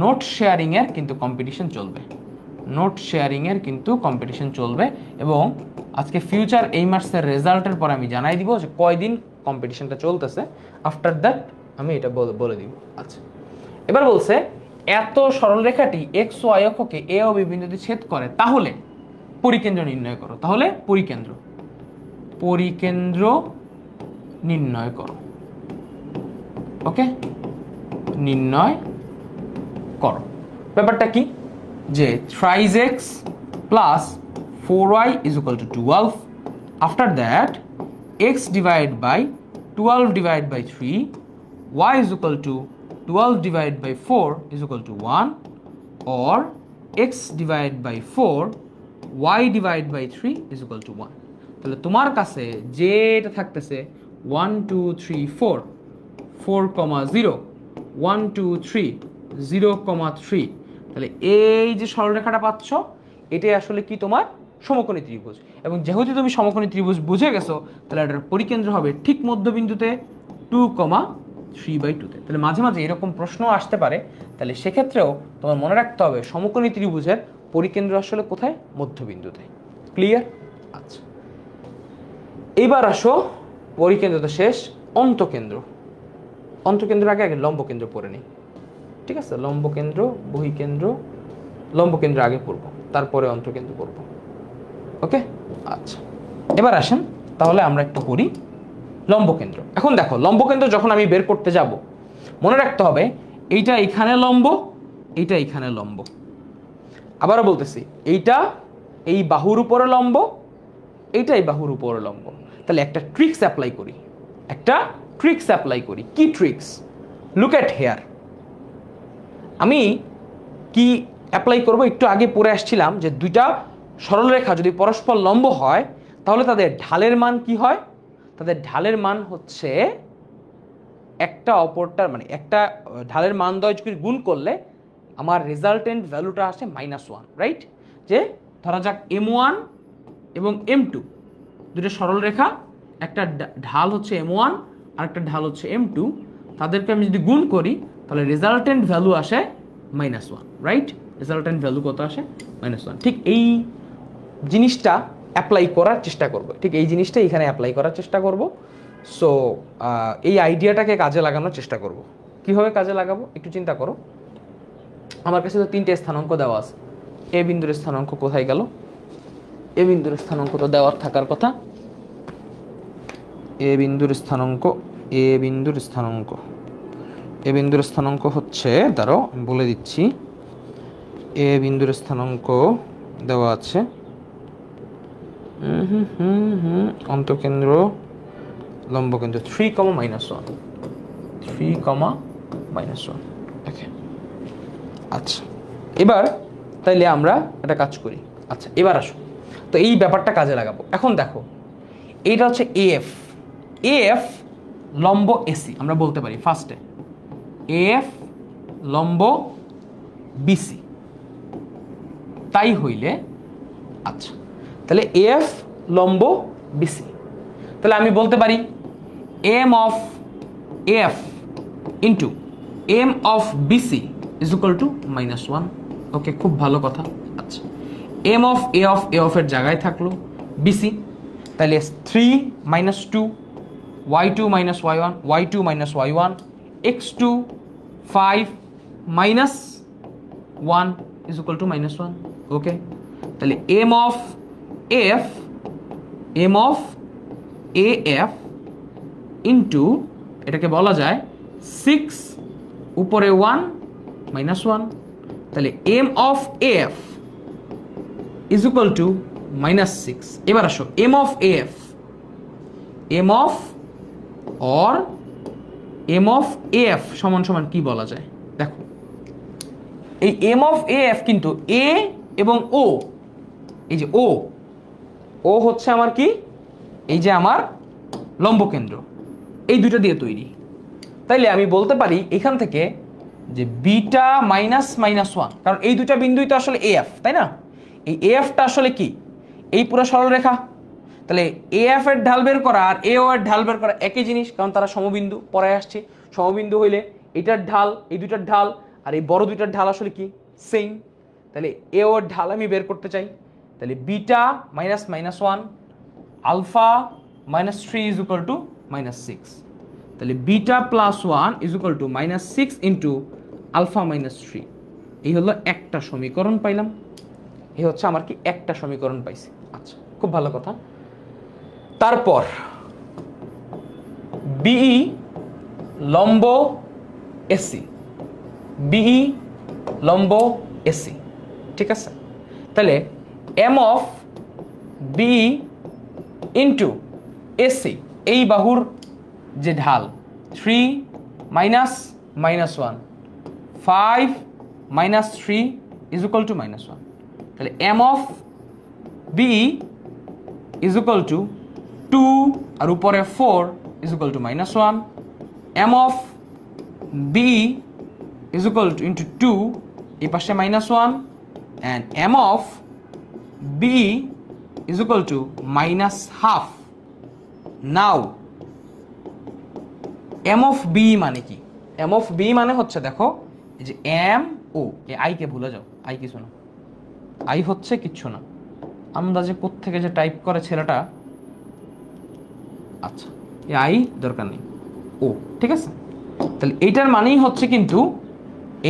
নোট শেয়ারিংয়ের কিন্তু কম্পিটিশন চলবে, নোট শেয়ারিংয়ের কিন্তু কম্পিটিশন চলবে। এবং আজকে ফিউচার এইমার্সের রেজাল্টের পর আমি জানাই দিব যে কয়দিন কম্পিটিশনটা চলতেছে, আফটার দ্যাট আমি এটা বলে দিব। আচ্ছা, এবার বলছে এত সরলরেখাটি এক্স ও ওয়াই অক্ষকে এ ও বি বিন্দুতে ছেদ করে, তাহলে পরিকেন্দ্র নির্ণয় করো। তাহলে পরিকেন্দ্র নির্ণয় করো। ওকে, নির্ণয় করো। ব্যাপারটা কি, যে 3x + 4y = 12, after that x / 12 / 3, y = 12 / 4 = 1, or x / 4 y / 3 = 1। তাহলে তোমার কাছে যেটা থাকতেছে 1 2 3 4 4,0 1 2 3 0,3, তাহলে এই যে সরলরেখাটা পাচ্ছ, এটাই আসলে কি তোমার সমকোণী ত্রিভুজ। এবং যেহেতু তুমি সমকোণী ত্রিভুজ বুঝে গেছো, তাহলে এটার পরিকেন্দ্র হবে ঠিক মধ্যবিন্দুতে 2,3/2-তে। তাহলে মাঝে মাঝে এরকম প্রশ্ন আসতে পারে, তাহলে সেক্ষেত্রেও তোমার মনে রাখতে হবে সমকোণী ত্রিভুজের পরিকেন্দ্র আসলে কোথায়, মধ্যবিন্দুতে। ক্লিয়ার? আচ্ছা, এইবার আসো পরিকেন্দ্র তো শেষ, অন্তকেন্দ্র। অন্তকেন্দ্র আগে লম্বকেন্দ্র পড়ে নিই। ঠিক আছে, লম্বকেন্দ্র, বহিকেন্দ্র, লম্বকেন্দ্র আগে পড়ব, তারপরে অন্তকেন্দ্র পড়ব। ওকে, আচ্ছা, এবার আসেন তাহলে আমরা একটু পড়ি লম্বকেন্দ্র। এখন দেখো লম্বকেন্দ্র যখন আমি বের করতে যাব, মনে রাখতে হবে এইটা এখানে লম্ব, এইটা এখানে লম্ব। আবারও বলতেছি, এইটা এই বাহুর উপরে লম্ব, এইটা এই বাহুর উপরে লম্ব। তাহলে একটা ট্রিক্স অ্যাপ্লাই করি, কি ট্রিক্স, লুক এট হেয়ার। আমি কি অ্যাপ্লাই করব, একটু আগে পড়ে আসছিলাম যে দুইটা সরলরেখা যদি পরস্পর লম্ব হয়, তাহলে তাদের ঢালের মান কি হয়, তাদের ঢালের মান হচ্ছে একটা অপরটার, মানে একটা ঢালের মান দ্বয় গুণ করলে আমার রেজাল্টেন্ট ভ্যালুটা আসে -1, রাইট। যে ধরা যাক M1 এবং M2 দুটো সরলরেখা, একটা ঢাল হচ্ছে M1 আর একটা ঢাল হচ্ছে M2, তাদেরকে আমি যদি গুণ করি তাহলে রেজাল্টেন্ট ভ্যালু আসে -1, রাইট। রেজাল্টেন্ট ভ্যালু কত আসে, -1। ঠিক এই জিনিসটা অ্যাপ্লাই করার চেষ্টা করব, ঠিক এই জিনিসটা এখানে অ্যাপ্লাই করার চেষ্টা করব। সো এই আইডিয়াটাকে কাজে লাগানোর চেষ্টা করব। কীভাবে কাজে লাগাবো একটু চিন্তা করো। আমার কাছে তো 3টে স্থানাঙ্ক দেওয়া আছে। এ বিন্দুর স্থানাঙ্ক কোথায় গেল? এ বিন্দুর স্থানাঙ্ক তো দেওয়ার থাকার কথা। এ বিন্দুর স্থানাঙ্ক, এ বিন্দুর স্থানাঙ্ক, এ বিন্দুর স্থানাঙ্ক হচ্ছে, দাঁড়াও আমি বলে দিচ্ছি, এ বিন্দুর স্থানাঙ্ক দেওয়া আছে অন্তঃকেন্দ্র লম্বকেন্দ্র 3, -1, 3, -1। ওকে, আচ্ছা এবার তাইলে আমরা একটা কাজ করি। আচ্ছা এবার আসো, তো এই ব্যাপারটা কাজে লাগাবো। এখন দেখো এইটা হচ্ছে এএফ, এএফ লম্ব এসি আমরা বলতে পারি ফার্স্টে, এএফ লম্ব বিসি। তাই হইলে আচ্ছা তাহলে এএফ লম্ব বিসি, তাহলে আমি বলতে পারি m of F into m of BC is equal to -1। Okay, খুব ভালো কথা। আচ্ছা এম অফ এ অফ এর জায়গায় থাকলো বিসি, তাহলে 3 - 2 y2 - y1, y2 - y1, x2 5 - 1 is equal to -1। Okay, তাহলে m of F, m of A F into এটাকে বলা যায় 6 উপরে 1 -1, তাহলে m of F is equal to -6। এবার আসো m of F, m of or m of F সমান সমান কি বলা যায়? দেখো এই এম অফ এফ কিন্তু এ এবং ও, এই যে ও, ও হচ্ছে আমার কি, এই যে আমার লম্বকেন্দ্র, এই দুটো দিয়ে তৈরি। তাইলে আমি বলতে পারি এখান থেকে যে বিটা -1, কারণ এই দুটা বিন্দুই তো আসলে এএফ, তাই না? এই এএফটা আসলে কি, এই পুরো সরলরেখা। তাহলে এএফ এর ঢাল বের করা আর এও এর ঢাল বের করা একই জিনিস, কারণ তারা সমবিন্দু। পরে আসছে সমবিন্দু হইলে এটার ঢাল, এই দুইটার ঢাল আর এই বড় দুইটার ঢাল আসলে কি, সেম। তাহলে এও এর ঢাল আমি বের করতে চাই, তাহলে beta -1 alpha -3 is equal to -6। তাহলে beta +1 is equal to -6 into alpha -3। এই হলো একটা সমীকরণ পাইলাম, এই হচ্ছে আমার কি একটা সমীকরণ পাইছি। আচ্ছা খুব ভালো কথা। তারপর বিই লম্ব এসি, বিই লম্ব এসি, ঠিক আছে? তাহলে m of BE into AC, এই বাহুর যে ঢাল 3 - -1, 5 - 3 ইজ ইকুয়াল টু -1। তাহলে m of BE is equal to 2 আর উপরে 4 is equal to -1। M of BE is equal to into 2, এই পাশে -1, and m of BE is equal to -1/2। Now m of B মানে কি? এম অফ বি মানে হচ্ছে দেখো এই যে এম ও, এই আই কে ভুলে যাও, আই কিছু না, আই হচ্ছে কিচ্ছু না, আন্দাজে কোত্থেকে যে টাইপ করে ছেলেটা। আচ্ছা এই আই দরকার নেই, ও ঠিক আছে। তাহলে এইটার মানেই হচ্ছে কিন্তু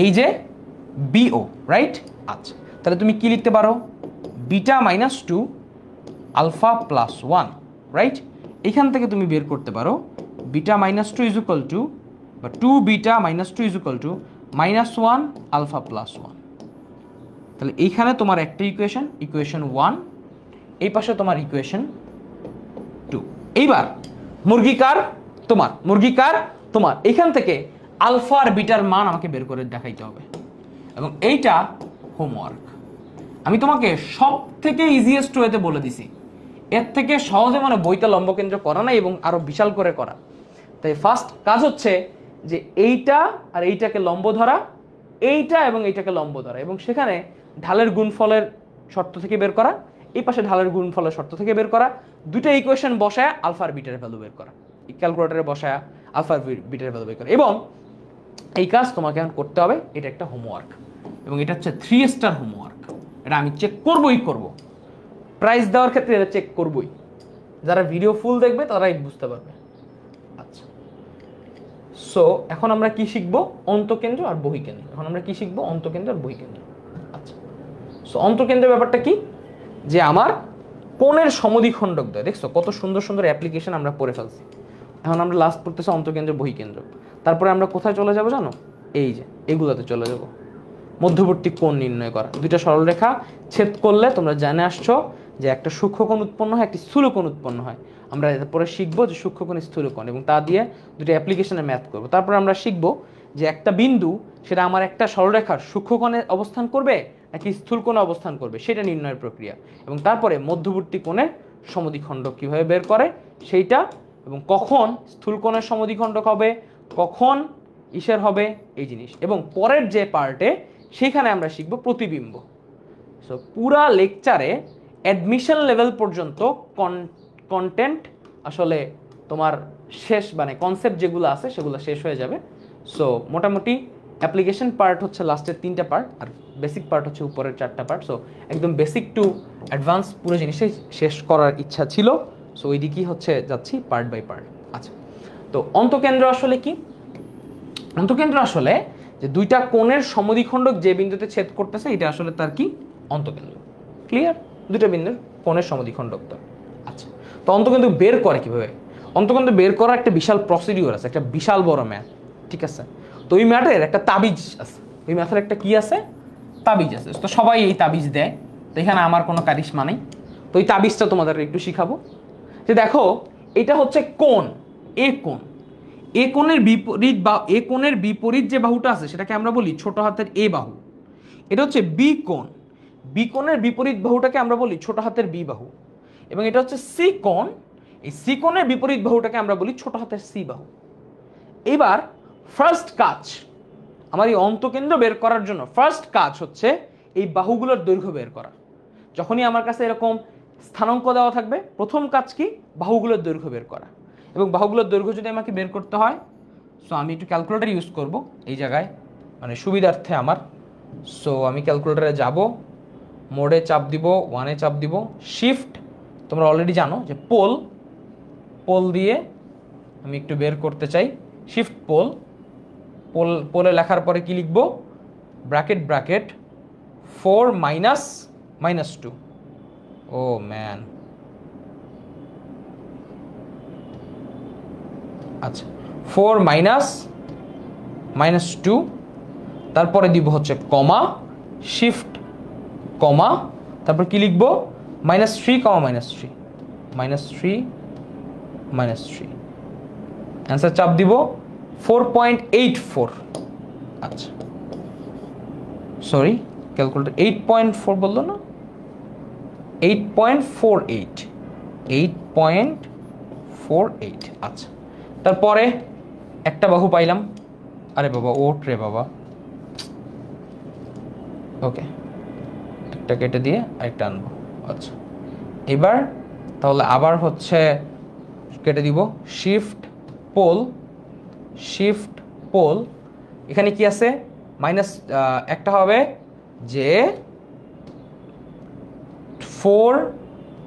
এই যে বিও, রাইট? আচ্ছা তাহলে তুমি কি লিখতে পারো, বিটা -2 আলফা +1, রাইট? এখান থেকে তুমি বের করতে পারো বিটা -2 ইজ ইকুয়াল টু, বা 2 beta -2 is equal to -1 alpha +1। তাহলে এইখানে তোমার একটা ইকুয়েশন, ইকুয়েশন 1, এই পাশে তোমার ইকুয়েশন 2। এইবার মুরগিকার তোমার, মুরগিকার তোমার, এখান থেকে আলফা আর বিটার মান আমাকে বের করে দেখাইতে হবে, এবং এইটা হোমওয়ার্ক। আমি তোমাকে সব থেকে ইজিয়েস্ট ওয়েতে বলে দিছি, এর থেকে সহজে মানে বইটা লম্বকেন্দ্র করা নাই এবং আরো বিশাল করে করা। তাই ফার্স্ট কাজ হচ্ছে যে এইটা আর এইটাকে লম্ব ধরা, এইটা এবং এইটাকে লম্ব ধরা, এবং সেখানে ঢালের গুণফলের শর্ত থেকে বের করা, এই পাশে ঢালের গুণফলের শর্ত থেকে বের করা, দুটো ইকুয়েশন বসায় আলফা আর বিটার ভ্যালু বের করা, ক্যালকুলেটরে বসায় আলফা আর বিটার ভ্যালু বের করা। এবং এই কাজ তোমাকে এখন করতে হবে, এটা একটা হোমওয়ার্ক এবং এটা হচ্ছে 3 স্টার হোমওয়ার্ক। এটা আমি চেক করবই করব। প্রাইস দেওয়ার ক্ষেত্রে এটা চেক করবই, যারা ভিডিও ফুল দেখবে তারাই বুঝতে পারবে। আচ্ছা, সো এখন আমরা কি শিখবো? অন্তকেন্দ্র আর বহিকেন্দ্র। এখন আমরা কি শিখবো? অন্তকেন্দ্র আর বহিকেন্দ্র। আচ্ছা, সো অন্তকেন্দ্রের ব্যাপারটা কি, যে আমার কোণের সমদ্বিখণ্ডক দ্বয়। দেখছো কত সুন্দর সুন্দর অ্যাপ্লিকেশন আমরা পড়ে ফেলছি। এখন আমরা লাস্ট পড়তেছি অন্তকেন্দ্র বহিকেন্দ্র। তারপরে আমরা কোথায় চলে যাব জানো? এই যে এগুলাতে চলে যাব, মধ্যবর্তী কোণ নির্ণয় করা। দুইটা সরলরেখা ছেদ করলে তোমরা জেনে আসছো যে একটা সূক্ষ্মকোণ উৎপন্ন হয়, একটি স্থূলকোণ উৎপন্ন হয়। আমরা এরপরে শিখবো যে সূক্ষ্মকোণ স্থূলকোণ, এবং তা দিয়ে দুটো অ্যাপ্লিকেশনে ম্যাথ করবো। তারপরে আমরা শিখবো যে একটা বিন্দু সেটা আমার একটা সরলরেখার সূক্ষ্মকোণে অবস্থান করবে নাকি স্থূলকোণে অবস্থান করবে সেটা নির্ণয়ের প্রক্রিয়া, এবং তারপরে মধ্যবর্তী কোণের সমদ্বিখণ্ডক কীভাবে বের করে সেইটা, এবং কখন স্থূলকোণের সমদ্বিখণ্ডক হবে, কখন ইসের হবে, এই জিনিস। এবং পরের যে পার্টে সেখানে আমরা শিখব প্রতিবিম্ব। সো পুরা লেকচারে অ্যাডমিশন লেভেল পর্যন্ত কন্টেন্ট আসলে তোমার শেষ, মানে কনসেপ্ট যেগুলো আছে সেগুলো শেষ হয়ে যাবে। সো মোটামুটি অ্যাপ্লিকেশন পার্ট হচ্ছে লাস্টের 3টা পার্ট, আর বেসিক পার্ট হচ্ছে উপরের 4টা পার্ট। সো একদম বেসিক টু অ্যাডভান্স পুরো জিনিসটাই শেষ করার ইচ্ছা ছিল। সো ওই দিকেই হচ্ছে যাচ্ছি পার্ট বাই পার্ট। আচ্ছা, তো অন্তকেন্দ্র আসলে কি? অন্তকেন্দ্র আসলে যে দুইটা কোণের সমদ্বিখণ্ডক যে বিন্দুতে ছেদ করতেছে এটা আসলে তার কি? অন্তকেন্দ্র। ক্লিয়ার? দুইটা বিন্দুর কোণের সমদ্বিখণ্ডক তো। আচ্ছা, তো অন্তকেন্দ্র বের করে কিভাবে? অন্তকেন্দ্র বের করার একটা বিশাল প্রসিডিওর আছে, একটা বিশাল বড় ম্যাথ, ঠিক আছে? তো ওই ম্যাথের একটা তাবিজ আছে, ওই ম্যাথের একটা কি আছে? তাবিজ আছে। তো সবাই এই তাবিজ দেয়, তো এখানে আমার কোনো কারিশমা নেই। তো ওই তাবিজটা তোমাদের একটু শিখাবো। যে দেখো, এটা হচ্ছে কোণ, এ কোণ। এ কোণের বিপরীত বা এ কোণের বিপরীত যে বাহুটা আছে সেটাকে আমরা বলি ছোট হাতের এ বাহু। এটা হচ্ছে বি কোণ, বি কোণের বিপরীত বাহুটাকে আমরা বলি ছোট হাতের বি বাহু। এবং এটা হচ্ছে সি কোণ, এই সি কোণের বিপরীত বাহুটাকে আমরা বলি ছোট হাতের সি বাহু। এবার ফার্স্ট কাজ, আমার এই অন্তকেন্দ্র বের করার জন্য ফার্স্ট কাজ হচ্ছে এই বাহুগুলোর দৈর্ঘ্য বের করা। যখনই আমার কাছে এরকম স্থানাঙ্ক দেওয়া থাকবে, প্রথম কাজ কি? বাহুগুলোর দৈর্ঘ্য বের করা। এবং বাহুগুলোর দৈর্ঘ্য যদি আমাকে বের করতে হয়, সো আমি একটু ক্যালকুলেটর ইউজ করব এই জায়গায়, মানে সুবিধার্থে আমার। সো আমি ক্যালকুলেটরে যাব, মোডে চাপ দিব, 1-এ চাপ দিব, শিফট, তোমরা অলরেডি জানো যে পোল, পোল দিয়ে আমি একটু বের করতে চাই, শিফট পোল, পোল, পোলে লেখার পরে কি লিখব? Bracket bracket 4 minus 2। ও ম্যান, আচ্ছা 4 মাইনাস 2, তারপরে দিব হচ্ছে কমা, শিফট কমা, তারপর কি লিখব? -3, -3 অ্যান্সার চাপ দিব 4.84। আচ্ছা সরি, ক্যালকুলেটর 8.4 বললো না, 8.48। আচ্ছা, তারপরে একটা বাহু পাইলাম। আরে বাবা, ওট রে বাবা। ওকে, একটা কেটে দিয়ে আরেকটা আনবো। আচ্ছা, এবার তাহলে আবার হচ্ছে কেটে দিব, শিফট পোল, এখানে কি আছে? মাইনাস একটা হবে যে 4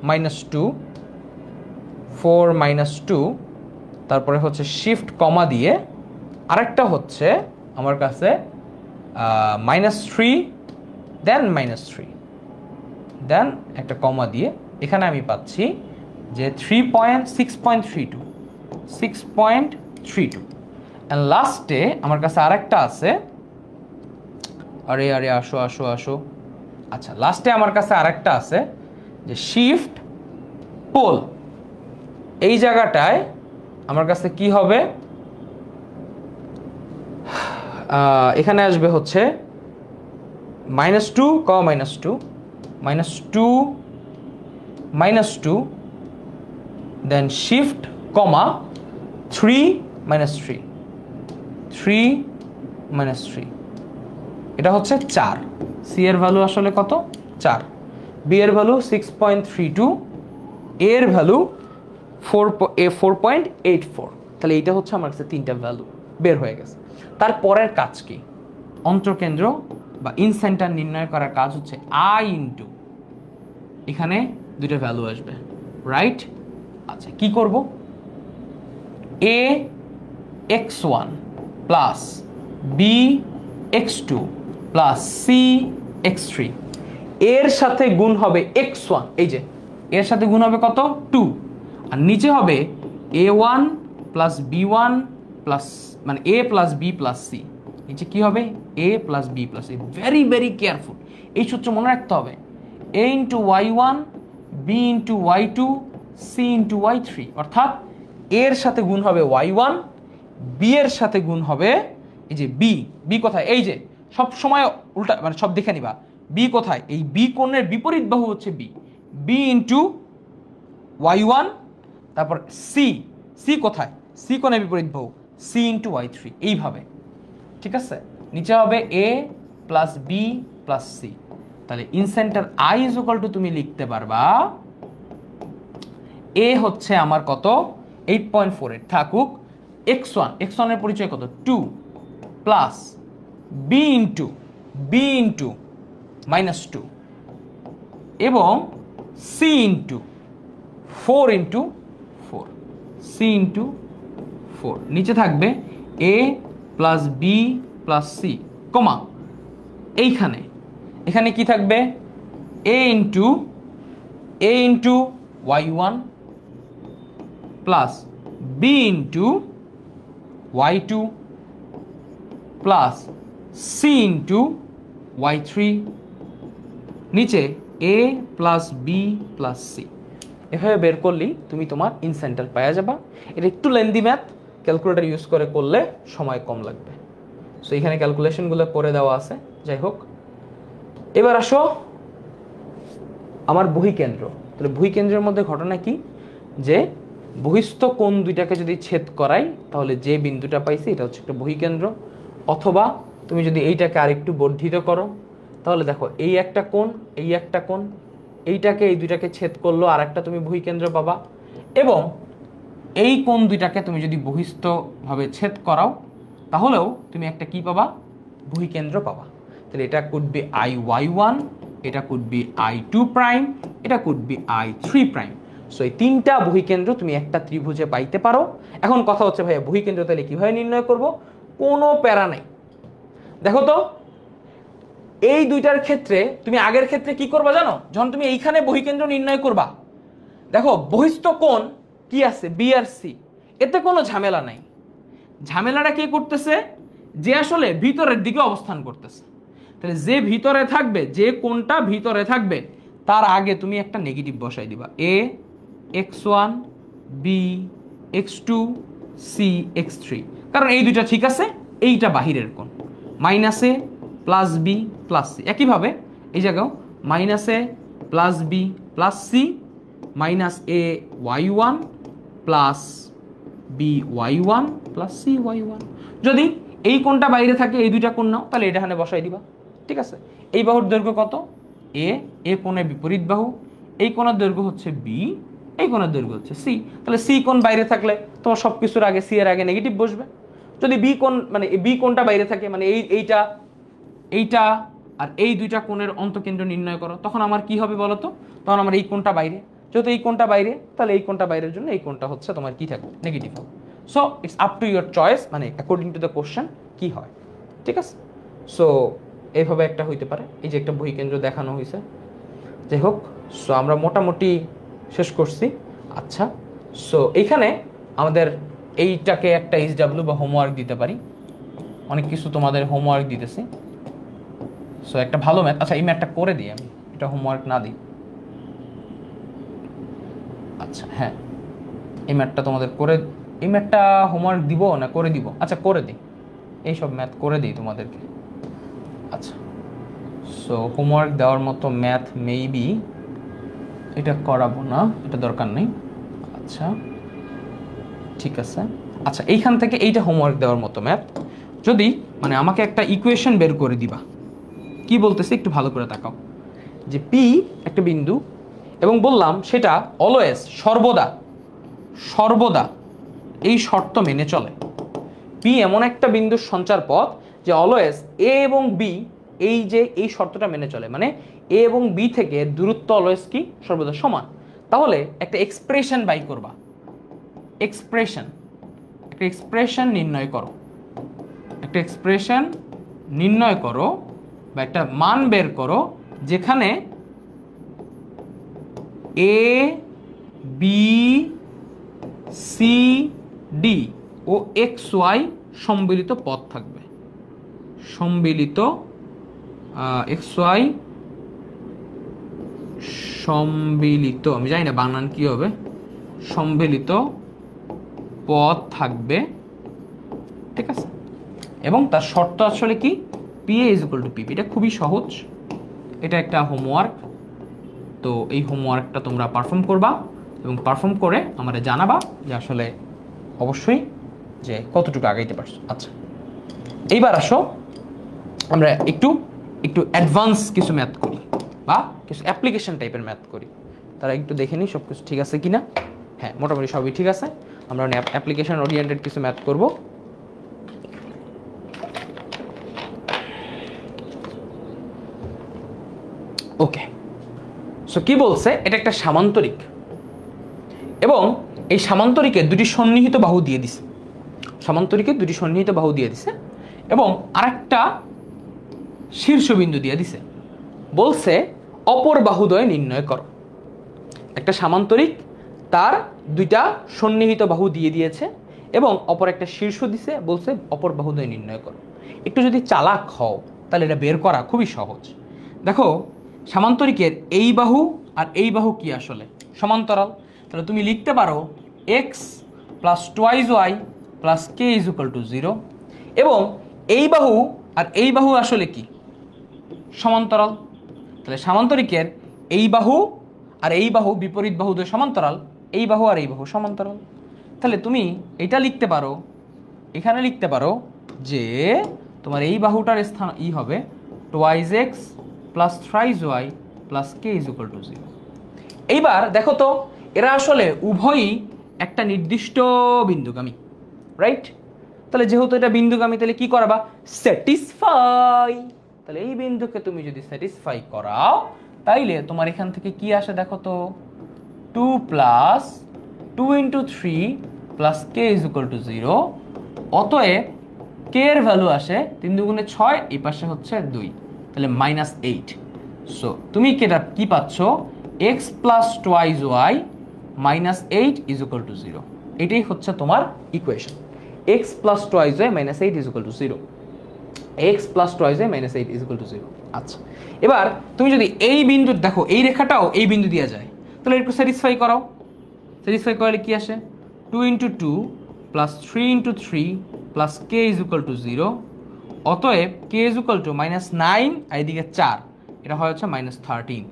মাইনাস 2, তারপরে হচ্ছে শিফট কমা দিয়ে আরেকটা হচ্ছে আমার কাছে -3, দেন -3, দেন একটা কমা দিয়ে এখানে আমি পাচ্ছি যে 6.32। অ্যান্ড লাস্টে আমার কাছে আরেকটা আছে, আরে আসো। আচ্ছা, লাস্টে আমার কাছে আরেকটা আছে যে শিফট পোল, এই জায়গাটায় আমার কাছে কি হবে? এখানে আসবে হচ্ছে -2, -2, দেন শিফট কমা 3 -3, এটা হচ্ছে 4। সি এর ভ্যালু আসলে কত? 4। বি এর ভ্যালু 6.32, এর ভ্যালু 4.84। তাহলে এইটা হচ্ছে আমার কাছে 3টা ভ্যালু বের হয়ে গেছে। তারপরের কাজ কি? অন্তকেন্দ্র বা ইনসেন্টার নির্ণয় করার কাজ হচ্ছে আই ইন্টু, এখানে দুইটা ভ্যালু আসবে, রাইট? আচ্ছা কি করব, a x1 plus b x2 plus c x3 এর সাথে গুণ হবে x1, এই যে এর সাথে গুণ হবে কত 2, আর নিচে হবে a1 প্লাস b1 প্লাস মানে a plus b plus c, নিচে কি হবে a plus b plus c। Very very careful, এই সূত্র মনে রাখতে হবে, a into y1 b into y2 c into y3, অর্থাৎ এর সাথে গুণ হবে y1, b এর সাথে গুণ হবে এই যে b কোথায়, এই যে সব সময় উল্টা মানে সব দেখে নিবা, b কোথায়, এই b কোণের বিপরীত বাহু হচ্ছে b ইন্টু y1, তারপর c কোথায়, c কোণের বিপরীত বাহু c ইন্টু y3, এইভাবে, ঠিক আছে? নিচে হবে a plus b plus c। তাহলে in centre i is equal two তুমি লিখতে পারবা a হচ্ছে আমার কত 8.48 থাকুক, x1 এর পরিচয় কত 2 প্লাস b ইন্টু -2 এবং c ইন্টু 4 নিচে থাকবে a plus b plus c, কমা এখানে কি থাকবে a into y1 plus b into y2 plus c into y3, নিচে a plus b plus c। এভাবে বের করলেই তুমি তোমার ইন সেন্টার পাওয়া যাবা। এটা একটু লেন্দি ম্যাথ, ক্যালকুলেটর ইউজ করে করলে সময় কম লাগবে। সো এখানে ক্যালকুলেশনগুলো করে দেওয়া আছে। যাই হোক, এবার আসো আমার বহিকেন্দ্র। তাহলে বহিকেন্দ্রের মধ্যে ঘটনা কি, যে বহিস্থ কোণ দুইটাকে যদি ছেদ করাই তাহলে যে বিন্দুটা পাইছি এটা হচ্ছে একটা বহিকেন্দ্র। অথবা তুমি যদি এইটাকে আরেকটু বর্ধিত করো তাহলে দেখো এই একটা কোণ, এইটাকে এই দুইটাকে ছেদ করলো আর একটা তুমি বহিকেন্দ্র পাবা, এবং এই কোণ দুইটাকে তুমি যদি বহিস্থভাবে ছেদ করাও তাহলেও তুমি একটা কি পাবা, বহিকেন্দ্র পাবা। তাহলে এটা কুড বি I1, এটা কুড বি I2 প্রাইম, এটা could be I3 prime. So এই তিনটা বহিকেন্দ্র তুমি একটা ত্রিভুজে পাইতে পারো। এখন কথা হচ্ছে ভাইয়া বহিকেন্দ্র তাহলে কিভাবে নির্ণয় করব? কোনো প্যারা নাই। দেখো তো এই দুইটার ক্ষেত্রে তুমি আগের ক্ষেত্রে কি করবা জানো, যখন তুমি এইখানে বহিকেন্দ্র নির্ণয় করবা, দেখো বহিস্থ কোণ কি আছে বি আর সি, এতে কোনো ঝামেলা নাই। ঝামেলাটা কে করতেছে, যে আসলে ভিতরের দিকে অবস্থান করতেছে। তাহলে যে ভিতরে থাকবে, যে কোণটা ভিতরে থাকবে তার আগে তুমি একটা নেগেটিভ বসাই দিবা, a x1 b x2 c x3, কারণ এই দুইটা ঠিক আছে, এইটা বাহিরের কোণ। Minus a plus B plus C, একইভাবে এই জায়গাও minus a plus B plus C minus a y1 plus B y1 plus C y1। যদি এই কোণটা বাইরে থাকে, এই দুইটা কোণ নাও, তাহলে এটা এখানে বসাই দিবা, ঠিক আছে? এই বাহুর দৈর্ঘ্য কত এ কোণের বিপরীত বাহু, এই কোণের দৈর্ঘ্য হচ্ছে বি, এই কোণের দৈর্ঘ্য হচ্ছে সি। তাহলে সি কোণ বাইরে থাকলে তোমার সব কিছুর আগে সি এর আগে নেগেটিভ বসবে। যদি বি কোণ মানে বি কোণটা বাইরে থাকে, মানে এইটা আর এই দুইটা কোণের অন্তকেন্দ্র নির্ণয় করো, তখন আমার কি হবে বলো তো? তখন আমার এই কোণটা বাইরে, যেহেতু এই কোণটা বাইরে তাহলে এই কোণটা বাইরের জন্য এই কোণটা হচ্ছে তোমার কি থাকবে, নেগেটিভ হবে। So it's up to your choice, মানে অ্যাকর্ডিং টু দ্য কোশ্চেন কি হয়, ঠিক আছে? সো এইভাবে একটা হইতে পারে। এই যে একটা বহিকেন্দ্র দেখানো হয়েছে। যাই হোক, সো আমরা মোটামুটি শেষ করছি। আচ্ছা, সো এইখানে আমাদের এইটাকে একটা SW বা হোমওয়ার্ক দিতে পারি, অনেক কিছু তোমাদের হোমওয়ার্ক দিতেছি। সো একটা ভালো ম্যাথ, আচ্ছা এই ম্যাথটা করে দিই আমি, এটা হোমওয়ার্ক না দিই। আচ্ছা হ্যাঁ, এই ম্যাথটা তোমাদের করে, এই ম্যাথটা হোমওয়ার্ক দিব না করে দিব? আচ্ছা করে দিই, এইসব ম্যাথ করে দিই তোমাদেরকে। আচ্ছা, সো হোমওয়ার্ক দেওয়ার মতো ম্যাথ মেবি এটা করাবো না, এটা দরকার নেই। আচ্ছা ঠিক আছে। আচ্ছা এইখান থেকে এইটা হোমওয়ার্ক দেওয়ার মতো ম্যাথ, যদি মানে আমাকে একটা ইকুয়েশন বের করে দিবা। কি বলতেছে একটু ভালো করে তাকাও, যে পি একটা বিন্দু এবং বললাম সেটা অলওয়েজ সর্বদা এই শর্ত মেনে চলে। পি এমন একটা বিন্দুর সঞ্চার পথ যে অলওয়েজ এ এবং বি এই শর্তটা মেনে চলে, মানে এ এবং বি থেকে দূরত্ব অলওয়েজ কি সর্বদা সমান। তাহলে একটা এক্সপ্রেশন বাই করবা, একটা এক্সপ্রেশন নির্ণয় করো, একটা এক্সপ্রেশন নির্ণয় করো বা একটা মান বের করো যেখানে A B C D O x Y সম্মিলিত পদ থাকবে, সম্মিলিত এক্স ওয়াই সম্মিলিত, আমি জানি না বানান কি হবে, সম্মিলিত পদ থাকবে, ঠিক আছে। এবং তার শর্ত আসলে কি, P A is equal to PP. এটা খুবই সহজ, এটা একটা হোমওয়ার্ক। তো এই হোমওয়ার্কটা তোমরা পারফর্ম করবা এবং পারফর্ম করে আমাদের জানাবা যে আসলে অবশ্যই যে কতটুকু আগাইতে পারছো। আচ্ছা, এইবার আসো আমরা একটু অ্যাডভান্স কিছু ম্যাথ করি বা কিছু অ্যাপ্লিকেশন টাইপের ম্যাথ করি। তারা একটু দেখে নিই সব কিছু ঠিক আছে কিনা। হ্যাঁ, মোটামুটি সবই ঠিক আছে। আমরা অ্যাপ্লিকেশন ওরিয়েন্টেড কিছু ম্যাথ করব। ওকে, সো কি বলছে, এটা একটা সামান্তরিক এবং এই সামান্তরিকের দুটি সন্নিহিত বাহু দিয়ে দিছে, সামান্তরিকের দুটি সন্নিহিত বাহু দিয়ে দিছে এবং আরেকটা শীর্ষবিন্দু দিয়ে দিছে। বলছে অপর বাহুদ্বয় নির্ণয় করো। একটা সামান্তরিক, তার দুইটা সন্নিহিত বাহু দিয়ে দিয়েছে এবং অপর একটা শীর্ষ দিছে, বলছে অপর বাহুদ্বয় নির্ণয় করো। একটু যদি চালাক হও তাহলে এটা বের করা খুবই সহজ। দেখো, সামান্তরিকের এই বাহু আর এই বাহু কি আসলে সমান্তরাল। তাহলে তুমি লিখতে পারো x plus twice y plus k is equal to 0 এবং এই বাহু আর এই বাহু আসলে কি সমান্তরাল। তাহলে সামান্তরিকের এই বাহু আর এই বাহু বিপরীত বাহু দুই সমান্তরাল, এই বাহু আর এই বাহু সমান্তরাল। তাহলে তুমি এটা লিখতে পারো, এখানে লিখতে পারো যে তোমার এই বাহুটার স্থান ই হবে twice x plus thrice y plus k is equal to 0। এইবার দেখো তো, এরা আসলে উভয়ই একটা নির্দিষ্ট বিন্দুগামী, রাইট? তাহলে যেহেতু এটা বিন্দুগামী, তাহলে কি করাবা, স্যাটিসফাই। তাহলে এই বিন্দুকে তুমি যদি স্যাটিসফাই করাও তাইলে তোমার এখান থেকে কি আসে দেখো তো, 2 plus 2 into 3 plus k is equal to 0। অতএব কে এর ভ্যালু আসে 3 দুগুণে 6, এই পাশে হচ্ছে 2, তাহলে -8। সো তুমি কি পাচ্ছ, x plus twice y -8 is equal to 0। এটাই হচ্ছে তোমার equation, x plus twice y -8 is equal to 0, x plus twice y -8 is equal to 0। আচ্ছা, এবার তুমি যদি এই বিন্দু দেখো, এই রেখাটাও এই বিন্দু দিয়ে যায়, তাহলে একটু স্যাটিসফাই করাও। স্যাটিসফাই করলে কি আসে, 2 into 2 plus 3 into 3 plus k is equal to 0। অতএব কে ইজ ইকুয়াল টু -9 আর এদিকে 4, এটা হয় হচ্ছে -13।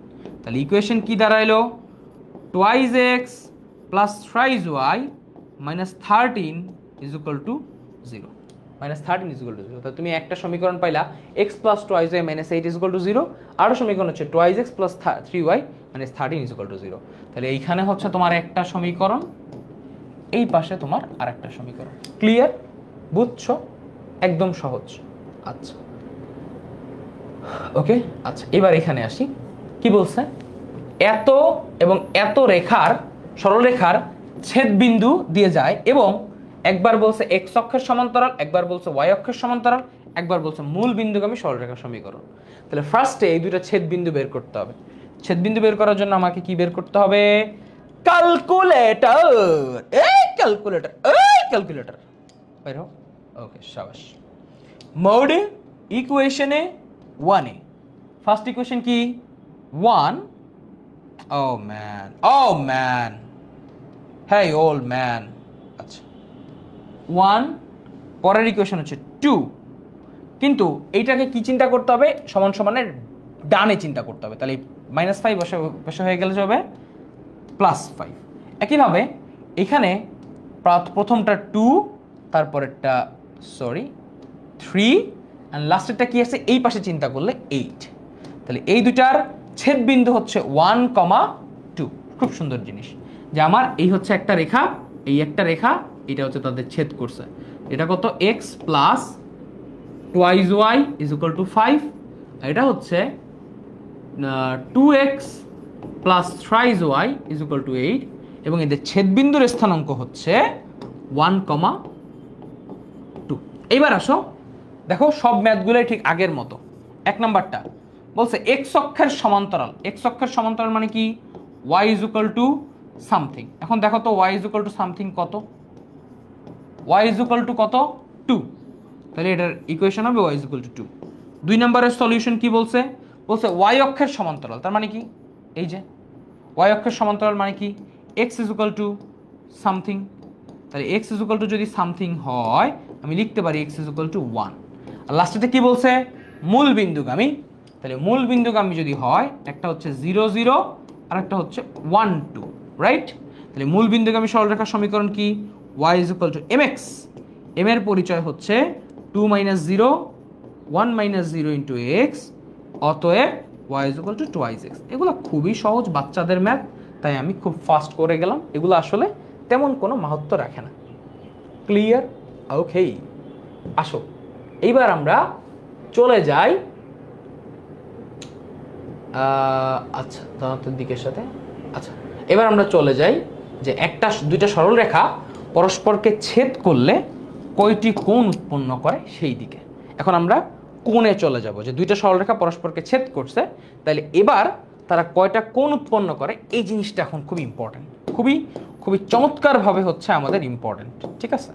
তাহলে ইকুয়েশন কি দাঁড়াইলো, twice x plus thrice y -13 is equal to 0, -13 is equal to 0। তাহলে তুমি একটা সমীকরণ পাইলা x plus twice y -8 is equal to 0, আরও সমীকরণ হচ্ছে twice x plus 3y -13 is equal to 0। তাহলে এইখানে হচ্ছে তোমার একটা সমীকরণ, এই পাশে তোমার আরেকটা সমীকরণ। ক্লিয়ার? বুঝছো? একদম সহজ। আচ্ছা, ওকে। আচ্ছা, এবার এখানে আসি, কি বলছে, এত এবং এত রেখার সরলরেখার ছেদবিন্দু দিয়ে যায় এবং একবার বলছে এক্স অক্ষের সমান্তরাল, একবার বলছে ওয়াই অক্ষের সমান্তরাল, একবার বলছে মূল বিন্দুগামী সরলরেখার সমীকরণ। তাহলে ফার্স্টে এই দুইটা ছেদবিন্দু বের করতে হবে। ছেদবিন্দু বের করার জন্য আমাকে কি বের করতে হবে, ক্যালকুলেটর। এই ক্যালকুলেটর, এই ক্যালকুলেটর বের হও। ওকে, শাবাশ। মোড ইকুয়েশনে 1 এ ফার্স্ট ইকুয়েশন কি 1, ও ম্যান, হেই ওল্ড ম্যান। আচ্ছা, 1, পরের ইকুয়েশন হচ্ছে 2, কিন্তু এইটাকে কি চিন্তা করতে হবে, সমান সমানের ডানে চিন্তা করতে হবে। তাহলে -5 বসে হয়ে গেলে হবে +5। একইভাবে এখানে প্রথমটা 2, তারপরেরটা 3 আর লাস্টেরটা কি আছে, এই পাশে চিন্তা করলে 8। তাহলে এই দুটার ছেদবিন্দু হচ্ছে 1, 2। খুব সুন্দর জিনিস যে আমার এই হচ্ছে একটা রেখা, এই একটা রেখা, এটা হচ্ছে তাদের ছেদ করছে। এটা কত, x plus twice y is equal to 5, এটা হচ্ছে 2x plus thrice y is equal to 8 এবং এদের ছেদবিন্দুর স্থানাঙ্ক হচ্ছে 1,2। এইবার আসো দেখো সব ম্যাথগুলোই ঠিক আগের মতো। এক নাম্বারটা বলছে এক্স অক্ষের সমান্তরাল, এক্স অক্ষের সমান্তরাল মানে কি y is equal to something. এখন দেখো তো y is equal to something কত, y ইজ ইকুয়াল টু কত 2, তাহলে এটার ইকুয়েশন হবে y ইজ ইকুয়াল টু 2। দুই নম্বরের সলিউশন কি বলছে, বলছে y অক্ষের সমান্তরাল তার মানে কি এই যে y অক্ষের সমান্তরাল মানে কি x is equal to something, তাহলে x ইজ ইকুয়াল টু যদি সামথিং হয় আমি লিখতে পারি x ইজ ইকুয়াল টু 1। আর লাস্টেতে কি বলছে মূল বিন্দুগামী, তাহলে মূল বিন্দুগামী যদি হয় একটা হচ্ছে 0 0 আর একটা হচ্ছে 1 2, রাইট। তাহলে মূল বিন্দুগামী সরলরেখার সমীকরণ কি y is equal two mx, m এর পরিচয় হচ্ছে 2 - 0 1 - 0 ইন্টু এক্স, অতএব y is equal two 2x। এগুলো খুবই সহজ বাচ্চাদের ম্যাথ, তাই আমি খুব ফাস্ট করে গেলাম, এগুলো আসলে তেমন কোনো মাহাত্ম্য রাখে না। ক্লিয়ার? ওকে, আসো এইবার আমরা চলে যাই আচ্ছা ধনাত্মক দিকের সাথে। আচ্ছা এবার আমরা চলে যাই যে দুইটা সরলরেখা পরস্পরকে ছেদ করলে কয়টি কোণ উৎপন্ন করে সেই দিকে। এখন আমরা কোণে চলে যাব, যে দুইটা সরলরেখা পরস্পরকে ছেদ করছে তাহলে এবার তারা কয়টা কোণ উৎপন্ন করে, এই জিনিসটা এখন খুবই ইম্পর্টেন্ট, খুবই খুবই চমৎকারভাবে হচ্ছে আমাদের ইম্পর্টেন্ট, ঠিক আছে।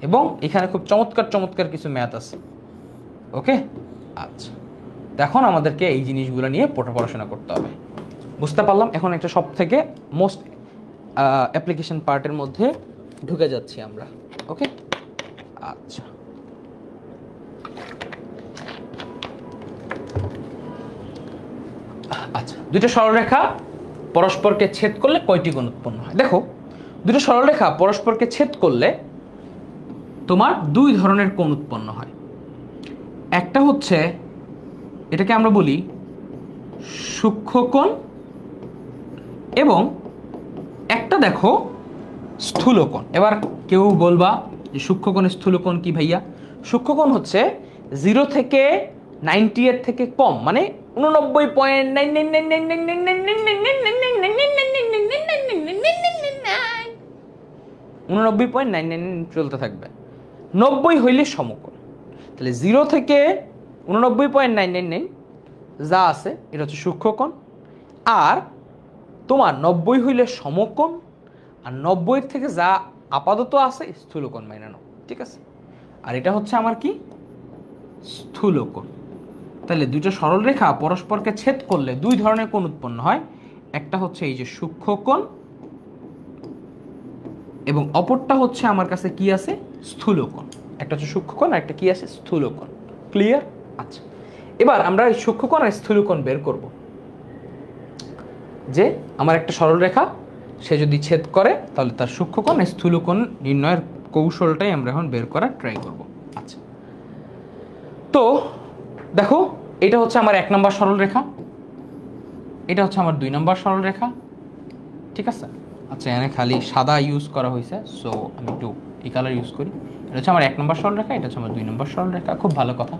এবং এখানে খুব চমৎকার চমৎকার কিছু ম্যাথ আছে, ওকে। আচ্ছা এখন আমাদেরকে এই জিনিসগুলো নিয়ে পড়াশোনা করতে হবে, বুঝতে পারলাম। এখন একটা সব থেকে মোস্ট অ্যাপ্লিকেশন পার্টের মধ্যে ঢুকে যাচ্ছি আমরা, ওকে। আচ্ছা আচ্ছা দুইটা সরলরেখা পরস্পরকে ছেদ করলে কয়টি কোণ উৎপন্ন হয়। দেখো দুটো সরলরেখা পরস্পরকে ছেদ করলে তোমার দুই ধরনের কোণ উৎপন্ন হয়। একটা হচ্ছে এটাকে আমরা বলি সূক্ষ্মকোণ এবং একটা দেখো স্থূলকোণ। এবার কেউ বলবা যে সূক্ষ্মকোণ স্থূলকোণ কি ভাইয়া? সূক্ষ্মকোণ হচ্ছে 0 থেকে 90 এর থেকে কম, মানে 99.99 চলতে থাকবে, 90 হইলে সমকোণ। তাহলে 0 থেকে 99.999 যা আছে এটা হচ্ছে সূক্ষ্মকোণ, আর তোমার 90 হইলে সমকোণ, আর 90 থেকে যা আপাতত আছে স্থূলকোণ মাইনে নাও, ঠিক আছে। আর এটা হচ্ছে আমার কি স্থূলকোণ। তাহলে দুটো সরলরেখা পরস্পরকে ছেদ করলে দুই ধরনের কোণ উৎপন্ন হয়, একটা হচ্ছে এই যে সূক্ষ্মকোণ এবং অপরটা হচ্ছে আমার কাছে কি আছে স্থূলকোণ। একটা হচ্ছে সূক্ষ্মকোণ আর একটা কি আছে স্থূলকোণ। ক্লিয়ার? আচ্ছা এবার আমরা এই সূক্ষ্মকোণ আর স্থূলকোণ বের করব। যে আমার একটা সরলরেখা সে যদি ছেদ করে তাহলে তার সূক্ষ্মকোণ আর স্থূলকোণ নির্ণয়ের কৌশলটাই আমরা এখন বের করার ট্রাই করব। আচ্ছা তো দেখো এটা হচ্ছে আমার 1 নম্বর সরলরেখা, এটা হচ্ছে আমার 2 নম্বর সরলরেখা, ঠিক আছে। আচ্ছা এখানে খালি সাদা ইউজ করা হয়েছে, সো আমি একটু এই কালার ইউজ করি। এটা হচ্ছে আমার 1 নম্বর সরলরেখা, এটা হচ্ছে আমার 2 নম্বর সরলরেখা, খুব ভালো কথা।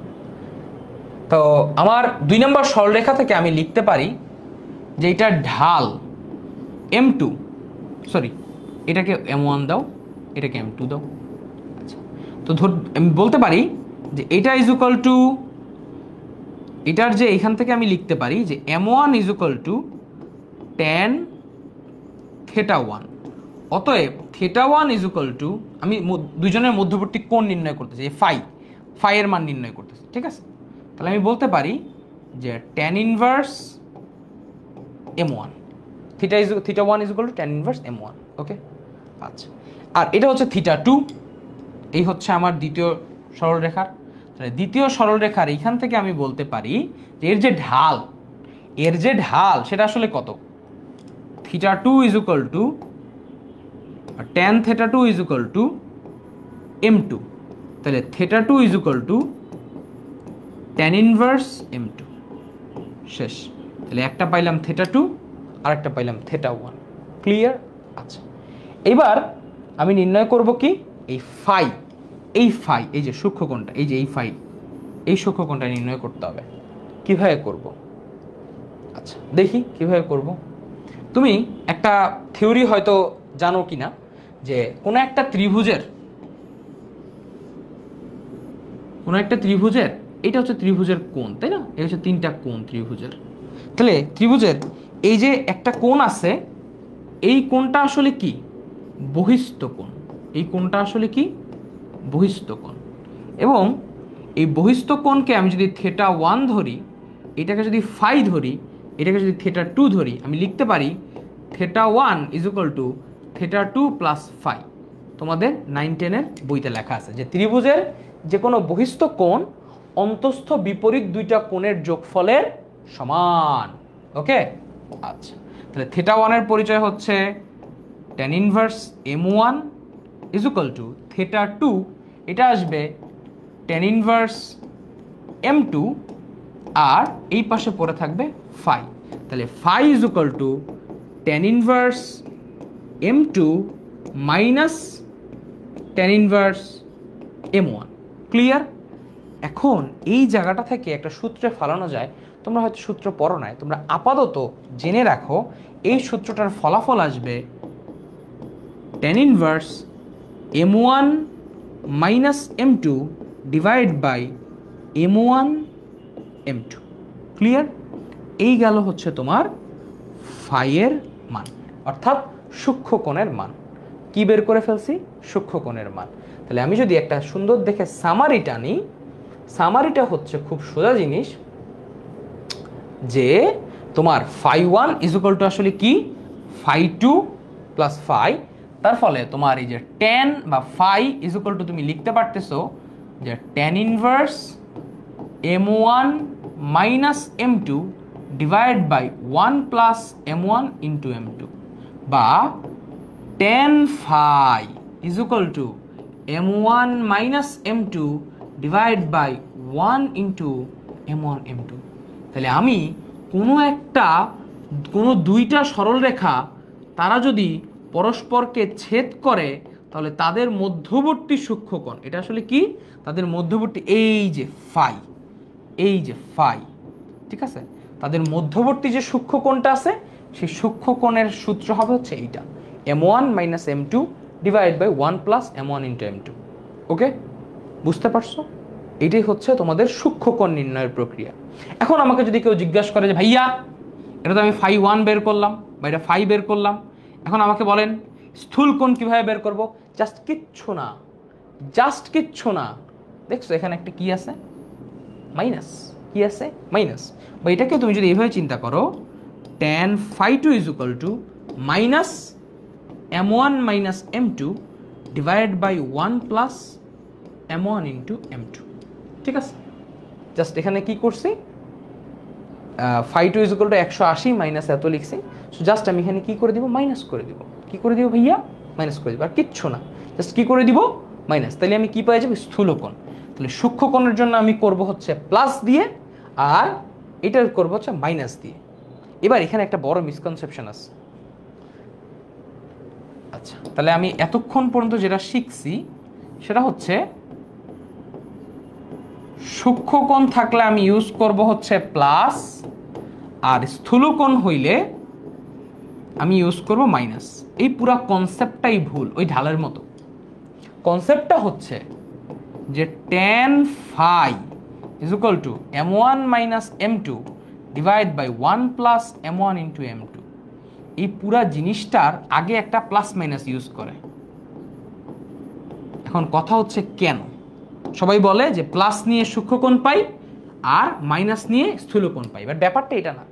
তো আমার 2 নম্বর সরলরেখা থেকে আমি লিখতে পারি যে এটা ঢাল m2, সরি এটাকে m1 দাও, এটাকে m2 দাও। আচ্ছা তো আমি বলতে পারি যে এটা ইজ ইকুয়াল টু এটার যে এখান থেকে আমি লিখতে পারি যে m1 is equal to tan θ1, অতএব θ1 ইজ ইকুয়াল টু আমি দুইজনের মধ্যবর্তী কোণ নির্ণয় করতেছি, ফাই এর মান নির্ণয় করতেছি, ঠিক আছে। তাহলে আমি বলতে পারি যে tan inverse m1, θ1 is equal to tan inverse m1, okay. আচ্ছা আর এটা হচ্ছে θ2, এই হচ্ছে আমার দ্বিতীয় সরলরেখার। তাহলে দ্বিতীয় সরলরেখার এইখান থেকে আমি বলতে পারি যে এর যে ঢাল সেটা আসলে কত, θ2 is equal to tan θ2 is equal to m2, তাহলে θ2 is equal to tan inverse m2, শেষ। তাহলে একটা পাইলাম θ2 আর একটা পাইলাম θ1। ক্লিয়ার? আচ্ছা এবার আমি নির্ণয় করব কি এই ফাই, এই যে সূক্ষ্মকোণটা, এই যে এই সূক্ষ্মকোণটা নির্ণয় করতে হবে। কিভাবে করব? আচ্ছা দেখি কিভাবে করব। তুমি একটা থিওরি হয়তো জানো কিনা, যে কোনো একটা ত্রিভুজের এটা হচ্ছে ত্রিভুজের কোণ, তাই না? এই হচ্ছে তিনটা কোণ ত্রিভুজের। তাহলে ত্রিভুজের এই যে একটা কোণ আছে, এই কোণটা আসলে কি? বহিস্থ কোণ। এই কোণটা আসলে কি? বহিস্থ কোণ। এবং এই বহিস্থ কোণকে আমি যদি θ1 ধরি, এটাকে যদি ফাই ধরি, এটাকে যদি θ2 ধরি, আমি লিখতে পারি θ1 = θ2 + ফাই। তোমাদের 9-10-এর বইতে লেখা আছে যে ত্রিভুজের যে কোনো বহিস্থ কোণ অন্তস্থ বিপরীত দুইটা কোণের যোগফলের সমান। ওকে, আচ্ছা তাহলে θ1 এর পরিচয় হচ্ছে tan ইনভার্স m1 = θ2, এটা আসবে tan ইনভার্স m2, আর এই পাশে পড়ে থাকবে ফাই। তাহলে phi = tan inverse m2 minus tan inverse m1। Clear? এখন এই জায়গাটা থেকে একটা সূত্রে ফলানো যায়। তোমরা হয়তো সূত্র পড়ো নাই, তোমরা আপাতত জেনে রাখো এই সূত্রটার ফলাফল আসবে tan inverse m1 minus m2 divide by m1 m2। Clear? এই গেল হচ্ছে তোমার ফাইয়ের মান, অর্থাৎ সূক্ষ্মকোণের মান। কি বের করে ফেলছি? সূক্ষ্মকোণের মান। তাহলে আমি যদি একটা সুন্দর দেখে সামারিটা নিই, সামারিটা হচ্ছে খুব সোজা জিনিস, যে তোমার φ1 = আসলে কি? φ2 + ফাই। তার ফলে তোমার এই যে tan বা ফাই = তুমি লিখতে পারতেছো যে tan inverse m1 minus m2 divide by 1 plus m1 into m2, বা tan phi = m1 minus m2 divide by 1 into m1 m2। তাহলে আমি কোনো দুইটা সরলরেখা তারা যদি পরস্পরকে ছেদ করে, তাহলে তাদের মধ্যবর্তী সূক্ষ্মকোণ, এটা আসলে কি? তাদের মধ্যবর্তী এই যে ফাই, ঠিক আছে? তাদের মধ্যবর্তী যে সূক্ষ্মকোণটা আছে, সেই সূক্ষ্মকোণের সূত্র হবে হচ্ছে এইটা, m1 minus m2 divide by 1 plus m1 into m2। Okay, বুঝতে পারছো? এটাই হচ্ছে তোমাদের সূক্ষ্মকোণ নির্ণয়ের প্রক্রিয়া। এখন আমাকে যদি কেউ জিজ্ঞাসা করে যে ভাইয়া, এটা তো আমি φ1 বের করলাম বা এটা ফাই বের করলাম, এখন আমাকে বলেন স্থূল কোণ কিভাবে বের করব? জাস্ট কিচ্ছু না, দেখছো এখানে একটা কি আছে? মাইনাস। কি আছে? মাইনাস। বা এটাকে তুমি যদি এইভাবে চিন্তা করো, tan φ2 = minus m1 minus m2 divide by 1 plus m1 into m2। ঠিক আছে? জাস্ট এখানে কি করছি? φ2 = 180 মাইনাস এত লিখছি। সো জাস্ট আমি এখানে কি করে দিব? মাইনাস করে দিব। কি করে দিব ভাইয়া? মাইনাস করে দিব। আর কিচ্ছু না, জাস্ট কি করে দিব? মাইনাস। তাহলে আমি কি পেয়ে যাব? স্থূলকোণ। তাহলে সূক্ষ্মকোণের জন্য আমি করব হচ্ছে প্লাস দিয়ে, আর এটার করব হচ্ছে মাইনাস দিয়ে। এবার এখানে একটা বড় মিসকনসেপশন আছে। আচ্ছা, তাহলে আমি এতক্ষণ পর্যন্ত যেটা শিখছি সেটা হচ্ছে সূক্ষ্মকোণ থাকলে আমি ইউজ করব হচ্ছে প্লাস, আর স্থূলকোণ হইলে আমি ইউজ করব মাইনাস। এই পুরা কনসেপ্টটাই ভুল, ওই ঢালের মতো। কনসেপ্টটা হচ্ছে যে tan phi = m1 minus m2 divide by 1 plus m1 into m2। এই পুরা জিনিসটার আগে একটা প্লাস মাইনাস ইউজ করে। এখন কথা হচ্ছে কেন সবাই বলে যে প্লাস নিয়ে সূক্ষ্মকোণ পাই আর মাইনাস নিয়ে স্থূলকোণ পাই, বাট ব্যাপারটা এটা না।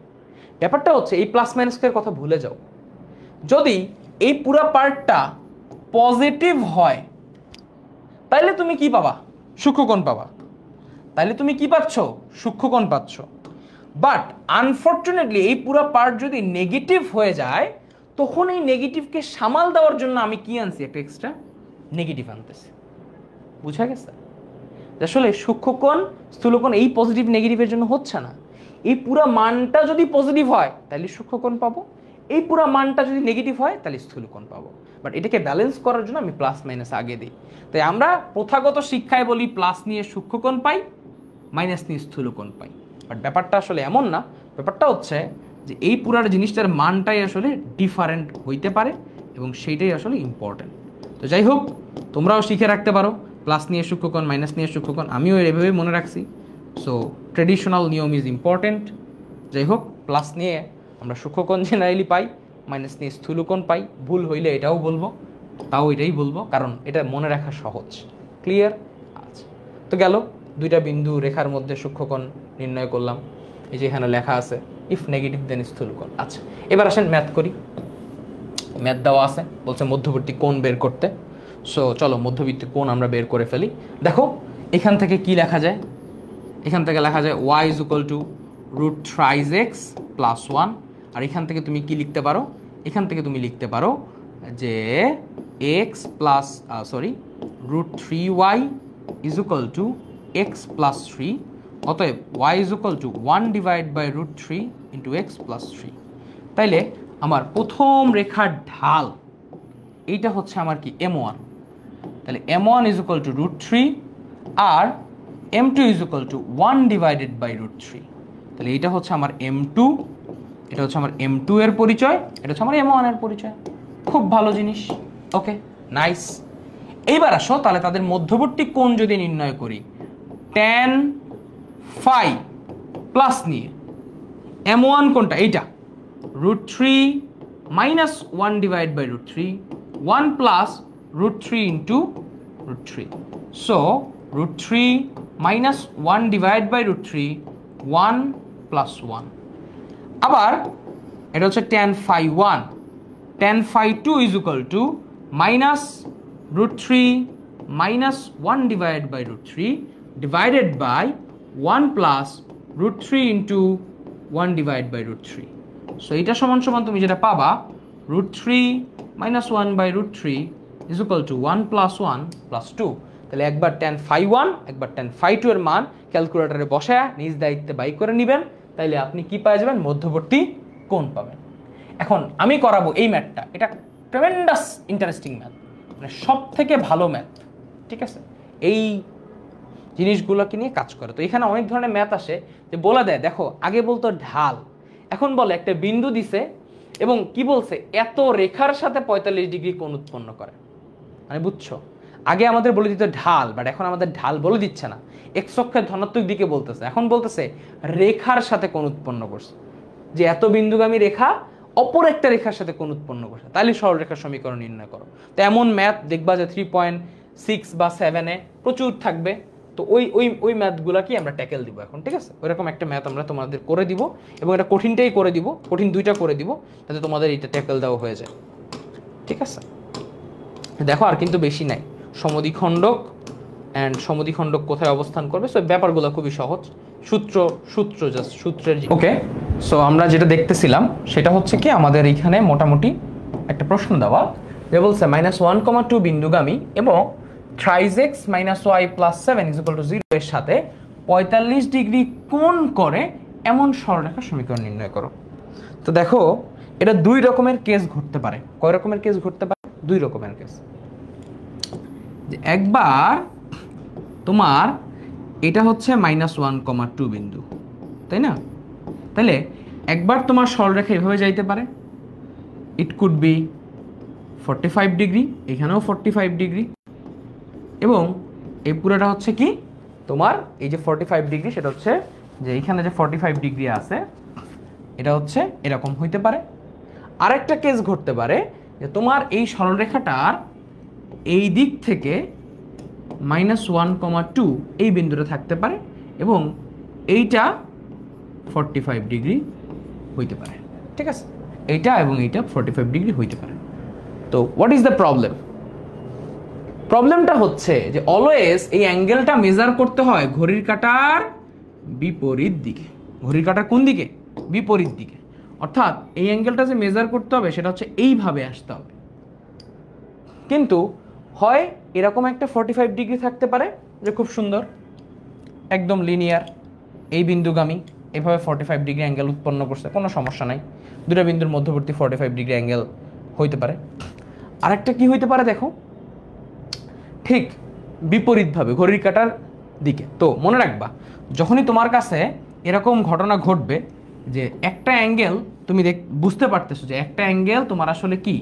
ব্যাপারটা হচ্ছে এই প্লাস মাইনাসের কথা ভুলে যাও। যদি এই পুরা পার্টটা পজিটিভ হয়, তাইলে তুমি কি পাবা? সূক্ষ্মকোণ পাবা। তাইলে তুমি কি পাচ্ছ? সূক্ষ্মকোণ পাচ্ছ। বাট আনফর্চুনেটলি এই পুরা পার্ট যদি নেগেটিভ হয়ে যায়, তখন এই নেগেটিভকে সামাল দেওয়ার জন্য আমি কি আনছি? একটা এক্সট্রা নেগেটিভ আনতেছি। বুঝা গেছে? আসলে সূক্ষ্মকোণ স্থূলকোণ এই পজিটিভ নেগেটিভের জন্য হচ্ছে না। এই পুরা মানটা যদি পজিটিভ হয় তাহলে সূক্ষ্মকোণ পাবো, এই পুরা মানটা যদি নেগেটিভ হয় তাহলে স্থূলকোণ পাবো। বাট এটাকে ব্যালেন্স করার জন্য আমি প্লাস মাইনাস আগে দিই। তাই আমরা প্রথাগত শিক্ষায় বলি প্লাস নিয়ে সূক্ষ্মকোণ পাই, মাইনাস নিয়ে স্থূলকোণ পাই। বাট ব্যাপারটা আসলে এমন না। ব্যাপারটা হচ্ছে যে এই পুরার জিনিসটার মানটাই আসলে ডিফারেন্ট হইতে পারে এবং সেইটাই আসলে ইম্পর্টেন্ট। তো যাই হোক, তোমরাও শিখে রাখতে পারো প্লাস নিয়ে সূক্ষ্মকোণ, মাইনাস নিয়ে সূক্ষ্মকোণ, আমিও এভাবে মনে রাখছি। সো ট্রেডিশনাল নিয়ম ইজ ইম্পর্টেন্ট। যাই হোক, প্লাস নিয়ে আমরা সূক্ষ্মকোণ জেনারেলি পাই, মাইনাস নিয়ে স্থূলকোণ পাই। ভুল হইলে এটাও বলবো, তাও এটাই বলবো, কারণ এটা মনে রাখা সহজ। ক্লিয়ার? আচ্ছা, তো গেল দুইটা বিন্দু রেখার মধ্যে সূক্ষ্মকোণ নির্ণয় করলাম। এই যে এখানে লেখা আছে ইফ নেগেটিভ দেন স্থূলকোণ। আচ্ছা, এবার আসেন ম্যাথ করি। ম্যাথ দেওয়া আছে, বলছে মধ্যবর্তী কোণ বের করতে। সো চলো মধ্যবর্তী কোণ আমরা বের করে ফেলি। দেখো এখান থেকে কি লেখা যায়? এখান থেকে লেখা যায় y is equal to root thrice x plus 1। আর এখান থেকে তুমি কি লিখতে পারো? এখান থেকে তুমি লিখতে পারো যে x plus root 3y is equal to x plus 3। অতএব y is equal to 1 divide by root 3 into x plus 3। তাইলে আমার প্রথম রেখার ঢাল এইটা হচ্ছে আমার কি m1। তাহলে m1 is equal to root 3 আর m2 is equal to 1 divided by root 3। তাহলে এটা হচ্ছে আমার m2, এটা হচ্ছে আমার m2 এর পরিচয়, এটা হচ্ছে আমার m1 এর পরিচয়। খুব ভালো জিনিস। ওকে, নাইস। এইবার আসো তাহলে তাদের মধ্যবর্তী কোণ যদি নির্ণয় করি, tan phi প্লাস নিয়ে m1 কোণটা এইটা root 3 minus 1 divide by root 3, 1 plus root 3 into root 3। So root 3 minus 1 divide by root 3, 1 plus 1। আবার এটা হচ্ছে tan phi 1, tan phi 2 is equal to minus root 3 minus 1 divide by root 3 divided by 1 plus root 3 into 1 divide by root 3। So এটা সমান সমান তুমি যেটা পাবা root 3 minus 1 by root 3 is equal to 1 plus 1 plus 2। তাহলে একবার tan phi 1 একবার tan phi 2 এর মান ক্যালকুলেটরে বসায় নিজ দায়িত্বে বাই করে নেবেন। তাইলে আপনি কি পেয়ে যাবেন? মধ্যবর্তী কোণ পাবেন। এখন আমি করাবো এই ম্যাথটা, এটা ট্রেমেন্ডাস ইন্টারেস্টিং ম্যাথ, মানে সব থেকে ভালো ম্যাথ। ঠিক আছে, এই জিনিসগুলোকে নিয়ে কাজ করে। তো এখানে অনেক ধরনের ম্যাথ আসে যে বলে দেয়, দেখো আগে বলতো ঢাল, এখন বলে একটা বিন্দু দিছে এবং কি বলছে এত রেখার সাথে 45 ডিগ্রি কোণ উৎপন্ন করে। মানে বুঝছো, আগে আমাদের বলে দিত ঢাল, বাট এখন আমাদের ঢাল বলে দিচ্ছে না, এক্স অক্ষের ধনাত্মক দিকে বলতেছে, এখন বলতেছে রেখার সাথে কোণ উৎপন্ন করছে, যে এত বিন্দুগামী রেখা অপর একটা রেখার সাথে কোণ উৎপন্ন করছে, তাহলে সরলরেখার সমীকরণ নির্ণয় করো। তো এমন ম্যাথ দেখবা যে 3.6 বা 7-এ প্রচুর থাকবে। তো ওই ম্যাথগুলো কি আমরা ট্যাকেল দিব এখন। ঠিক আছে, ওইরকম একটা ম্যাথ আমরা তোমাদের করে দিব এবং এটা কঠিনটাই করে দিব, কঠিন দুইটা করে দিব, যাতে তোমাদের এটা ট্যাকেল দেওয়া হয়ে যায়। ঠিক আছে, দেখো আর কিন্তু বেশি নাই, সমদ্বিখণ্ডক অ্যান্ড সমদ্বিখণ্ডক কোথায় অবস্থান করবে। সো ব্যাপারগুলো খুবই সহজ, জাস্ট সূত্রের। ওকে, সো আমরা যেটা দেখতেছিলাম সেটা হচ্ছে কি আমাদের এইখানে মোটামুটি একটা প্রশ্ন দেওয়া, যে বলছে -1,2 বিন্দুগামী এবং thrice x minus y plus 7 is equal to 0 এর সাথে 45 ডিগ্রি কোণ করে এমন সরলরেখার সমীকরণ নির্ণয় করো। তো দেখো এটা দুই রকমের কেস ঘটতে পারে। কয় রকমের কেস ঘটতে পারে? দুই রকমের কেস। যে একবার তোমার এটা হচ্ছে -1,2 বিন্দু, তাই না? তাহলে একবার তোমার সরলরেখা এভাবে যাইতে পারে, ইট কুড বি 45 ডিগ্রি, এখানেও 45 ডিগ্রি, এবং এই পুরোটা হচ্ছে কি তোমার এই যে 45 ডিগ্রি, সেটা হচ্ছে যে এইখানে যে 45 ডিগ্রি আছে এটা হচ্ছে এরকম হইতে পারে। আরেকটা কেস ঘটতে পারে যে তোমার এই সরলরেখাটার এই দিক থেকে -1,2 এই বিন্দুটা থাকতে পারে এবং এইটা 45 ডিগ্রি হইতে পারে। ঠিক আছে, এইটা এবং এইটা 45 ডিগ্রি হইতে পারে। তো হোয়াট ইজ দ্য প্রবলেম? প্রবলেমটা হচ্ছে যে অলওয়েজ এই অ্যাঙ্গেলটা মেজার করতে হয় ঘড়ির কাঁটার বিপরীত দিকে। ঘড়ির কাঁটার কোন দিকে? বিপরীত দিকে। অর্থাৎ এই অ্যাঙ্গেলটা যে মেজার করতে হবে সেটা হচ্ছে এইভাবে আসতে হবে। কিন্তু হয় এরকম একটা 45 ডিগ্রি থাকতে পারে যে খুব সুন্দর একদম লিনিয়ার, এই বিন্দুগামী এভাবে 45 ডিগ্রি অ্যাঙ্গেল উৎপন্ন করছে, কোনো সমস্যা নাই, দুটো বিন্দুর মধ্যবর্তী 45 ডিগ্রি অ্যাঙ্গেল হইতে পারে। আরেকটা কি হইতে পারে দেখো, ঠিক বিপরীতভাবে ঘড়ির কাঁটার দিকে। তো মনে রাখবা, যখনই তোমার কাছে এরকম ঘটনা ঘটবে যে একটা অ্যাঙ্গেল তুমি বুঝতে পারতেছো যে একটা অ্যাঙ্গেল তোমার আসলে কি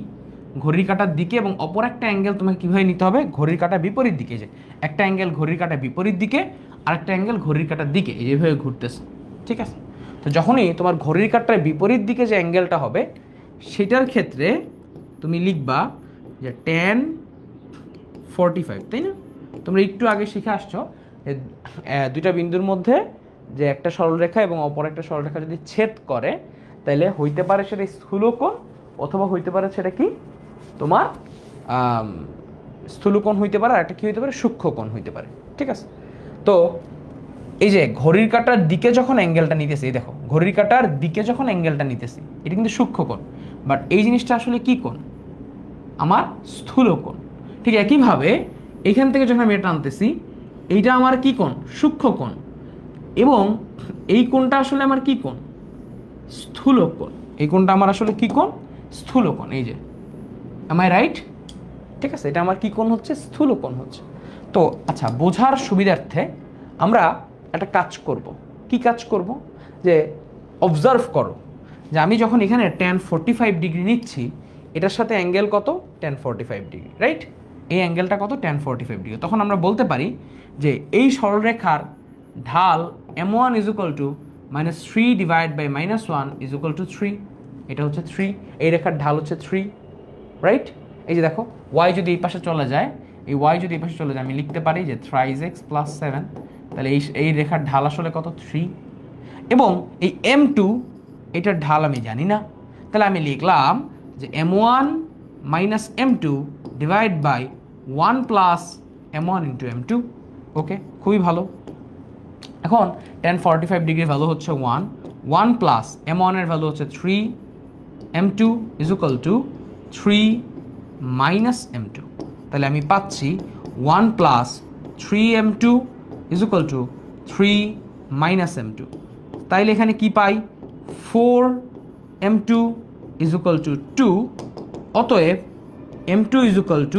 ঘড়ির কাঁটার দিকে, এবং অপর একটা অ্যাঙ্গেল তোমাকে কীভাবে নিতে হবে ঘড়ির কাঁটার বিপরীত দিকে। যে একটা অ্যাঙ্গেল ঘড়ির কাঁটার বিপরীত দিকে, আর একটা অ্যাঙ্গেল ঘড়ির কাঁটার দিকে, এই যেভাবে ঘুরতেছে। ঠিক আছে, তো যখনই তোমার ঘড়ির কাঁটার বিপরীত দিকে যে অ্যাঙ্গেলটা হবে সেটার ক্ষেত্রে তুমি লিখবা যে tan 45, তাই না? তোমরা একটু আগে শিখে আসছো যে দুইটা বিন্দুর মধ্যে যে একটা সরলরেখা এবং অপর একটা সরলরেখা যদি ছেদ করে তাহলে হইতে পারে সেটা স্থূলকোণ, অথবা হইতে পারে সেটা কি তোমার স্থূলকোণ হইতে পারে, আর একটা কি হইতে পারে সূক্ষ্মকোণ হইতে পারে। ঠিক আছে, তো এই যে ঘড়ির কাঁটার দিকে যখন অ্যাঙ্গেলটা নিতেছি, এই দেখো ঘড়ির কাঁটার দিকে যখন অ্যাঙ্গেলটা নিতেছি এটা কিন্তু সূক্ষ্মকোণ, বাট এই জিনিসটা আসলে কি কোণ? আমার স্থূলকোণ। ঠিক একইভাবে এখান থেকে যখন আমি এটা আনতেছি এইটা আমার কি কোণ? সূক্ষ্মকোণ, এবং এই কোণটা আসলে আমার কি কোণ? স্থূলকোণ। এই কোণটা আমার আসলে কি কোণ? স্থূলকোণ। এই যে, এম আই রাইট? ঠিক আছে, এটা আমার কি কোণ হচ্ছে? স্থূলকোণ হচ্ছে। তো আচ্ছা, বোঝার সুবিধার্থে আমরা একটা কাজ করব। কি কাজ করব? যে অবজার্ভ করো যে আমি যখন এখানে tan 45 ডিগ্রি নিচ্ছি, এটার সাথে অ্যাঙ্গেল কত? tan 45 degree, right? এই অ্যাঙ্গেলটা কত? tan 45 degree. তখন আমরা বলতে পারি যে এই সরলরেখার ঢাল m1 = -3 ডিভাইড বাই -1 = 3। এটা হচ্ছে 3, এই রেখার ঢাল হচ্ছে 3, রাইট? এই যে দেখো y যদি এই পাশে চলে যায়, এই y যদি এই পাশে চলে যায়, আমি লিখতে পারি যে 3x + 7, তাহলে এই রেখার ঢাল আসলে কত? 3। এবং এই m2 এটার ঢাল আমি জানি না, তাহলে আমি লিখলাম যে m1 - m2 divide by 1 + m1 × m2। ওকে, খুবই ভালো। এখন tan 45 ডিগ্রির ভ্যালু হচ্ছে 1, 1 প্লাস m1 এর ভ্যালু হচ্ছে 3, m2 = 3 মাইনাস m2। তাহলে আমি পাচ্ছি 1 প্লাস 3m2 = 3 মাইনাস m2। তাইলে এখানে কি পাই? 4m2 = 2। অতএব m2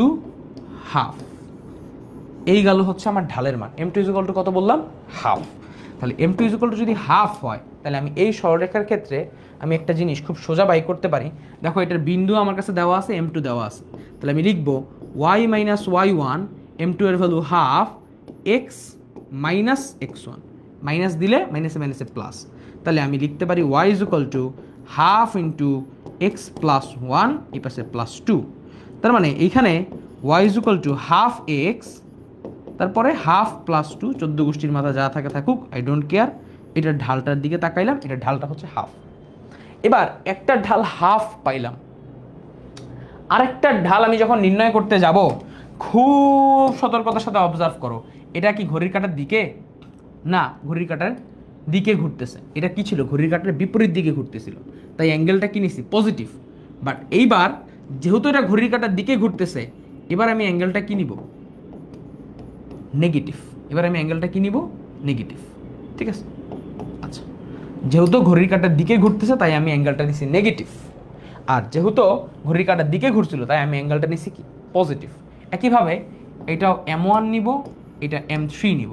= হাফ। এই গেল হচ্ছে আমার ঢালের মান। m2 = কত বললাম? হাফ। তাহলে m2 = যদি হাফ হয়, তাহলে আমি এই সরলরেখার ক্ষেত্রে আমি একটা জিনিস খুব সোজা বাই করতে পারি। দেখো এটার বিন্দু আমার কাছে দেওয়া আছে, m2 দেওয়া আছে, তাহলে আমি লিখব y - y1, m2 এর value half, x - x1, minus দিলে মাইনাসে মাইনাসে প্লাস। তাহলে আমি লিখতে পারি y = হাফ ইন্টু x + 1, এই পাশে +2। তার মানে এইখানে y = হাফ x, তারপরে হাফ প্লাস 2, 14 গোষ্ঠীর মাথা যা থাকে থাকুক, আই ডোন্ট কেয়ার। এটার ঢালটার দিকে তাকাইলাম, এটার ঢালটা হচ্ছে হাফ। এবার একটা ঢাল হাফ পাইলাম, আরেকটা ঢাল আমি যখন নির্ণয় করতে যাব, খুব সতর্কতার সাথে অবজার্ভ করো। এটা কি ঘড়ির কাঁটার দিকে? না, ঘড়ির কাঁটার দিকে ঘুরতেছে। এটা কি ছিল? ঘড়ির কাঁটার বিপরীত দিকে ঘুরতেছিল, তাই অ্যাঙ্গেলটা কি নিছি? পজিটিভ। বাট এইবার যেহেতু এটা ঘড়ির কাঁটার দিকে ঘুরতেছে, এবার আমি অ্যাঙ্গেলটা কি নিব? নেগেটিভ। এবার আমি অ্যাঙ্গেলটা কি নিব? নেগেটিভ। ঠিক আছে, আচ্ছা, যেহেতু ঘড়ির কাঁটার দিকে ঘুরতেছে তাই আমি অ্যাঙ্গেলটা নিছি নেগেটিভ, আর যেহেতু ঘড়ির কাঁটার দিকে ঘুরছিল তাই আমি অ্যাঙ্গেলটা নিছি কি? পজিটিভ। একইভাবে এটাও m1 নিব, এটা m3 নিব।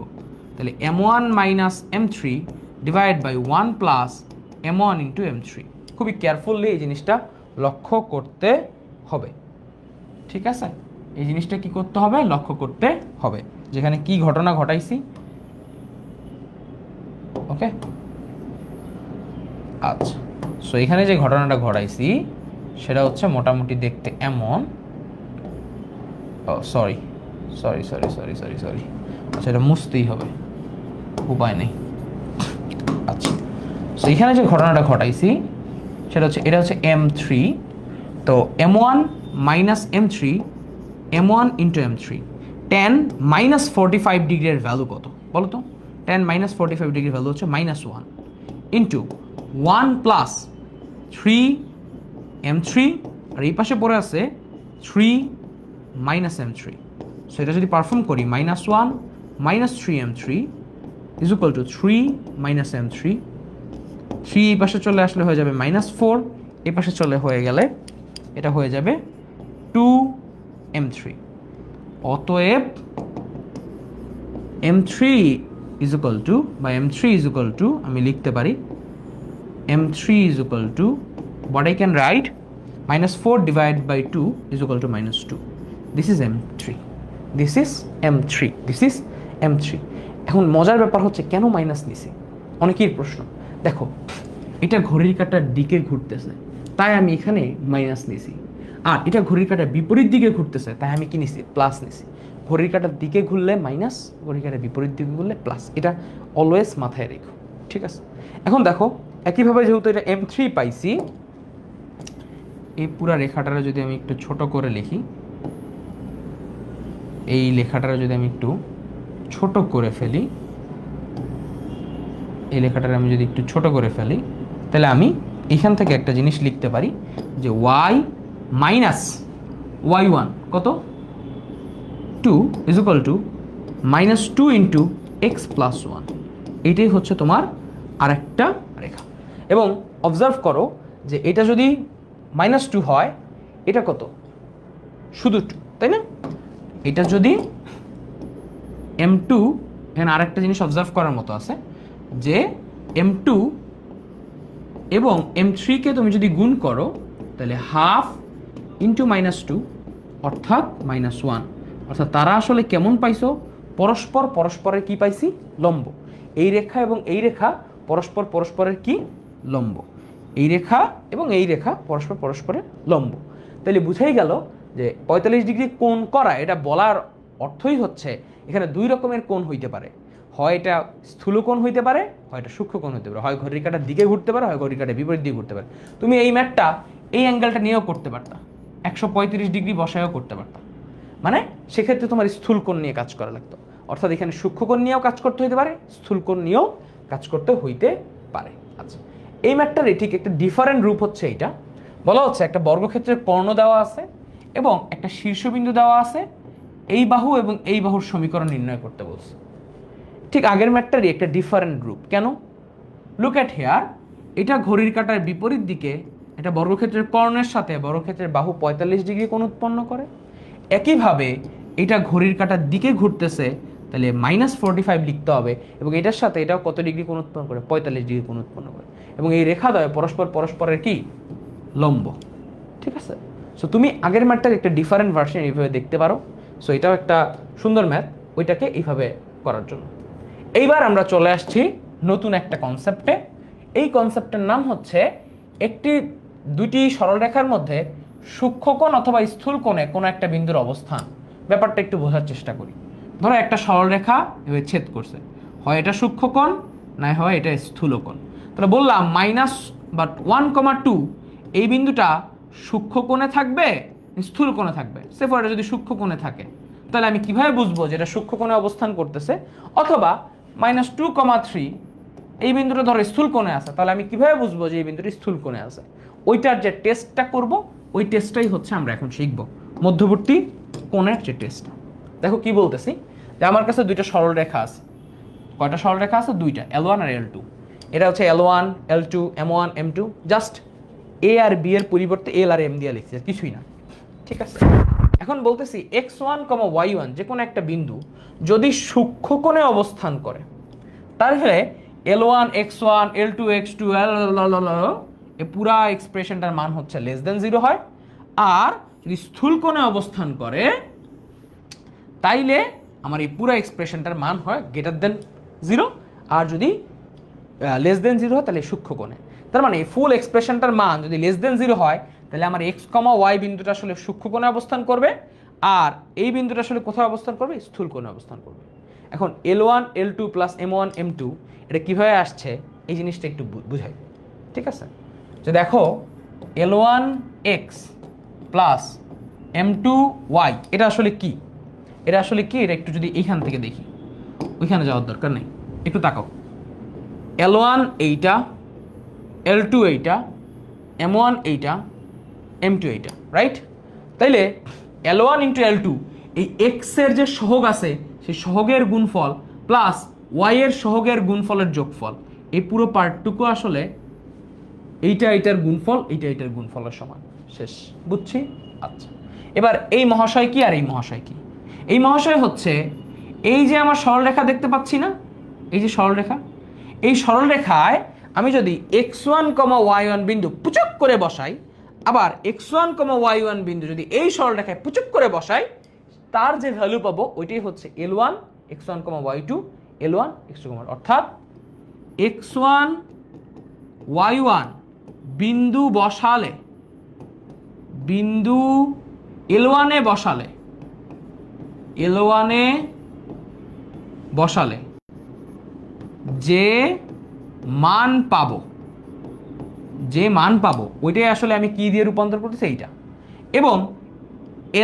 তাহলে m1 - m3 divide by 1 plus m1 × m3। খুবই কেয়ারফুললি এই জিনিসটা লক্ষ্য করতে হবে। ঠিক আছে, এই জিনিসটা কি করতে হবে? লক্ষ্য করতে হবে, যেখানে কি ঘটনা ঘটাইছি। ওকে, আচ্ছা, সো এখানে যে ঘটনাটা ঘটাইছি সেটা হচ্ছে মোটামুটি দেখতে এমন। সরি, আচ্ছা, এটা মুছতেই হবে, উপায় নেই। আচ্ছা, সো এখানে যে ঘটনাটা ঘটাইছি সেটা হচ্ছে, এটা হচ্ছে m3। তো m1 - m3, m1 × m3, tan -45 ডিগ্রির ভ্যালু কত বলো তো? tan -45 ডিগ্রির ভ্যালু হচ্ছে -1 ইন্টু 1 প্লাস 3m3, আর এই পাশে পড়ে আছে 3 মাইনাস m3। সো এটা যদি পারফর্ম করি, -1 - 3m3 = 3 মাইনাস m3। 3 এই পাশে চলে আসলে হয়ে যাবে -4, এই পাশে চলে হয়ে গেলে এটা হয়ে যাবে 2m3। অতএব m3 = আমি লিখতে পারি m3 is equal to what I can write -4 divided by 2 is equal to -2. This is m3, this is m3, this is m3. এখন মজার ব্যাপার হচ্ছে কেন মাইনাস নিছি, অনেকের প্রশ্ন। দেখো এটা ঘড়ির কাঁটার দিকে ঘুরতেছে, তাই আমি এখানে মাইনাস নিছি। আর এটা ঘড়ির কাঁটার বিপরীত দিকে ঘুরতেছে, তাই আমি কি নিছি, প্লাস নিছি। ঘড়ির কাঁটার দিকে ঘুরলে মাইনাস, ঘড়ির কাঁটার বিপরীত দিকে ঘুরলে প্লাস, এটা অলওয়েজ মাথায় রেখো, ঠিক আছে। এখন দেখো একইভাবে যেহেতু এটা m3 পাইছি, এই পুরা রেখাটারে যদি আমি একটু ছোট করে লিখি, এই লেখাটারে যদি আমি একটু ছোট করে ফেলি, এই লেখাটারে আমি যদি একটু ছোট করে ফেলি, তাহলে আমি এখান থেকে একটা জিনিস লিখতে পারি যে y মাইনাস y1 কত 2 is equal to -2 into x plus 1। এইটাই হচ্ছে তোমার আরেকটা রেখা। এবং অবজার্ভ করো যে এটা যদি -2 হয়, এটা কত, শুধু 2, তাই না? এটা যদি m2, এখানে আরেকটা জিনিস অবজার্ভ করার মতো আছে যে m2 এবং m3 কে তুমি যদি গুণ করো, তাহলে হাফ ইন্টু -2 অর্থাৎ -1, অর্থাৎ তারা আসলে কেমন পাইছো, পরস্পর পরস্পরের কি পাইছি, লম্ব। এই রেখা এবং এই রেখা পরস্পর পরস্পরের কি, লম্ব। এই রেখা এবং এই রেখা পরস্পর পরস্পরের লম্ব। তাহলে বুঝাই গেল যে 45 ডিগ্রি কোণ করা, এটা বলার অর্থই হচ্ছে এখানে দুই রকমের কোণ হইতে পারে, হয় এটা স্থূল কোণ হইতে পারে, হয় এটা সূক্ষ্ম কোণ হইতে পারে, হয় ঘড়ির কাঁটার দিকে ঘুরতে পারে, হয় ঘড়ির কাঁটার বিপরীত দিকে ঘুরতে পারে। তুমি এই ম্যাথটা এই অ্যাঙ্গেলটা নিয়েও করতে পারতা, 135 ডিগ্রি বসায়ও করতে পারতা, মানে সেক্ষেত্রে তোমার স্থূল কোণ নিয়ে কাজ করা লাগতো। অর্থাৎ এখানে সূক্ষ্ম কোণ নিয়েও কাজ করতে হইতে পারে, স্থূল কোণ নিয়েও কাজ করতে হইতে পারে। আচ্ছা, এই ম্যাথটার ঠিক একটা ডিফারেন্ট রূপ হচ্ছে এইটা। বলা হচ্ছে একটা বর্গক্ষেত্রের কর্ণ দেওয়া আছে এবং একটা শীর্ষবিন্দু দেওয়া আছে, এই বাহু এবং এই বাহুর সমীকরণ নির্ণয় করতে বলছে। ঠিক আগের ম্যাথটারই একটা ডিফারেন্ট রূপ। কেন? লুক অ্যাট হেয়ার, এটা ঘড়ির কাঁটার বিপরীত দিকে এটা বর্গক্ষেত্রের কর্ণের সাথে বর্গক্ষেত্রের বাহু 45 ডিগ্রি কোণ উৎপন্ন করে। একইভাবে এটা ঘড়ির কাঁটার দিকে ঘুরতেছে, তাহলে -45 লিখতে হবে, এবং এটার সাথে এটাও কত ডিগ্রি কোণ উৎপন্ন করে, 45 ডিগ্রি কোণ উৎপন্ন করে। এবং এই রেখাদ্বয় পরস্পর পরস্পরের কি, লম্ব। ঠিক আছে। সো তুমি আগের ম্যাথটার একটা ডিফারেন্ট ভার্সন এইভাবে দেখতে পারো। সো এটাও একটা সুন্দর ম্যাথ, ওইটাকে এইভাবে করার জন্য। এইবার আমরা চলে আসছি নতুন একটা কনসেপ্টে। এই কনসেপ্টের নাম হচ্ছে দুইটি সরলরেখার মধ্যে সূক্ষ্মকোণ অথবা স্থূল কোণে কোনো একটা বিন্দুর অবস্থান। ব্যাপারটা একটু বোঝার চেষ্টা করি। ধরো একটা সরলরেখা এভাবে ছেদ করছে, হয় এটা সূক্ষ্মকোণ, না হয় এটা স্থূলকোণ। তাহলে বললাম -1,2 এই বিন্দুটা সূক্ষ্মকোণে থাকবে, স্থূল কোণে থাকবে। সেফর এটা যদি সূক্ষ্মকোণে থাকে, তাহলে আমি কিভাবে বুঝবো যে এটা সূক্ষ্মকোণে অবস্থান করতেছে? অথবা -2,3 এই বিন্দুটা ধরো স্থূল কোণে আছে, তাহলে আমি কিভাবে বুঝবো যে এই বিন্দুটি স্থূল কোণে আছে? ওইটার যে টেস্টটা করব, ওই টেস্টটাই হচ্ছে আমরা এখন শিখব, মধ্যবর্তী কোণের যে টেস্ট। দেখো কি বলতেছি, যে আমার কাছে দুইটা সরলরেখা আছে। কয়টা সরলরেখা আছে? দুইটা, L1 আর L2। এটা হচ্ছে L1, L2, M1, M2। Just a R B এর পরিবর্তে এল আর এম দিয়ে লিখছি, কিছুই না। ঠিক আছে। এখন বলতেছি x1, y1 যে কোনো একটা বিন্দু যদি সূক্ষ্মকোণে অবস্থান করে, তাহলে L1 x1, L2 x2 এই পুরা এক্সপ্রেশনটার মান হচ্ছে <0 হয়। আর যদি স্থূল কোণে অবস্থান করে, তাইলে আমার এই পুরা এক্সপ্রেশনটার মান হয় <0। আর যদি <0 হয় তাহলে সূক্ষ্ম কোণে। তার মানে ফুল এক্সপ্রেশনটার মান যদি <0 হয়, তাহলে আমার x, y বিন্দুটা আসলে সূক্ষ্ম কোণে অবস্থান করবে, আর এই বিন্দুটা আসলে কোথায় অবস্থান করবে? স্থূল কোণে অবস্থান করবে। এখন L1, L2 plus M1, M2 এটা কিভাবে আসছে এই জিনিসটা একটু বুঝাই। ঠিক আছে। যে দেখো L1x প্লাস M2y এটা আসলে কি? এটা আসলে কি? এটা একটু যদি এইখান থেকে দেখি, ওইখানে যাওয়ার দরকার নেই, একটু তাকাও। L1 এইটা, L2 এইটা, M1 এইটা, M2 এইটা, রাইট? তাইলে L1 ইন্টু L2 এই x এর যে সহগ আছে সেই সহগের গুণফল প্লাস y এর সহগের গুণফলের যোগফল, এই পুরো পার্টটুকু আসলে এইটা এটার গুণফল, এইটা এটার গুণফলের সমান। শেষ, বুঝছি? আচ্ছা, এবার এই মহাশয় কি আর এই মহাশয় কি? এই মহাশয় হচ্ছে এই যে আমার সরলরেখা দেখতে পাচ্ছি না, এই যে সরলরেখা, এই সরলরেখায় আমি যদি x1, y1 বিন্দু পুচক করে বসাই, আবার x1, y1 বিন্দু যদি এই সরলরেখায় পুচক করে বসাই, তার যে ভ্যালু পাবো ওইটাই হচ্ছে L1 x1, y2 L1 x2, অর্থাৎ x1, y1 বিন্দু বসালে, বিন্দু L1 এ বসালে, L1 এ বসালে যে মান পাবো, যে মান পাবো ওইটাই আসলে আমি কি দিয়ে রূপান্তর করতেছি এইটা। এবং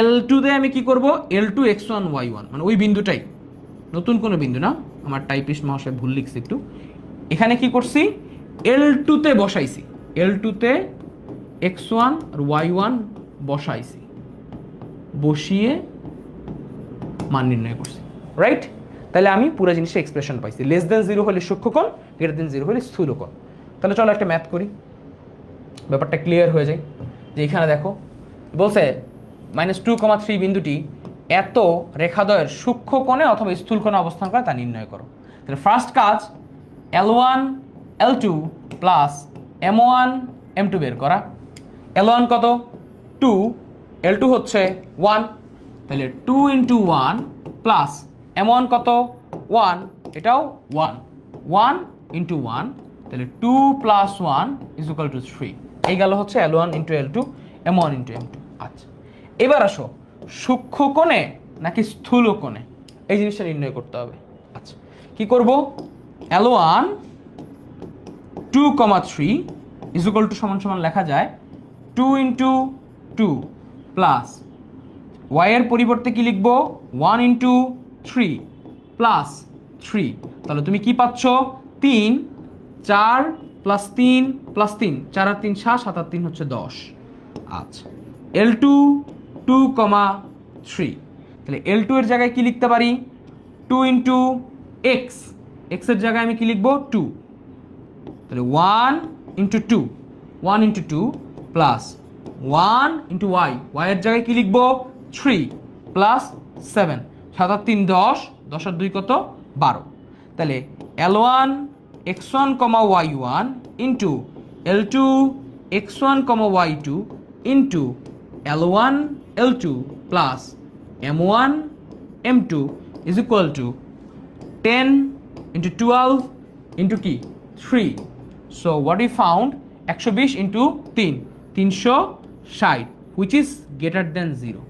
L2 তে আমি কি করব, L2 x1 y1 মানে ওই বিন্দুটাই, নতুন কোনো বিন্দু না, আমার টাইপিস্ট মহাশয় ভুল লিখছি একটু। এখানে কি করছি, L2 তে বসাইছি, L2 তে x1 আর y1 বসাইছি, বসিয়ে মান নির্ণয় করছি, রাইট? তাহলে আমি পুরো জিনিসটা এক্সপ্রেশন পাইছি। লেস দেন 0 হলে সূক্ষ্মকোণ, গ্রেটার দেন 0 হলে স্থূলকোণ। তাহলে চলো একটা ম্যাথ করি, ব্যাপারটা ক্লিয়ার হয়ে যায়। যে এখানে দেখো বলছে -2,3 বিন্দুটি এত রেখাদ্বয়ের সূক্ষ্মকোণে অথবা স্থূলকোণে অবস্থান করে তা নির্ণয় করো। তাহলে ফার্স্ট কাজ L1 L2 plus M1 M2 বের করা। L1 কত, 2, L2 হচ্ছে 1, তাহলে 2 × 1 প্লাস M1 কত, 1, এটাও 1, 1 × 1, তাহলে 2 + 1 = 3। এই গেল হচ্ছে L1 × L2, M1 × M2। আচ্ছা, এবার আসো সূক্ষ্মকোণে নাকি স্থূলকোণে, এই জিনিসটা নির্ণয় করতে হবে। আচ্ছা, কি করব, L1 2,3 = লেখা যায় 2 × 2 প্লাস y এর পরিবর্তে কি লিখবো, 1 × 3 প্লাস 3। তাহলে তুমি কি পাচ্ছ, 3, 4 + 3 + 3, 4 আর 3 7, 7 আর 3 হচ্ছে 10। আচ্ছা, L2 2,3, তাহলে L2 এর জায়গায় কি লিখতে পারি, 2 × x, x এর জায়গায় আমি কি লিখবো, 2, তাহলে 1 × 2, 1 × 2 প্লাস 1 × y, y এর জায়গায় কি লিখবো, 3 প্লাস 7, 7 আর 3 10, 10 আর 2 কত, 12। তাহলে L1 x1, y1 into L2 x1, y2 into L1 L2 plus M1 M2 = 10 × 12 into কি, 3। So what you found, 120 × 3, 360, which is greater than 0।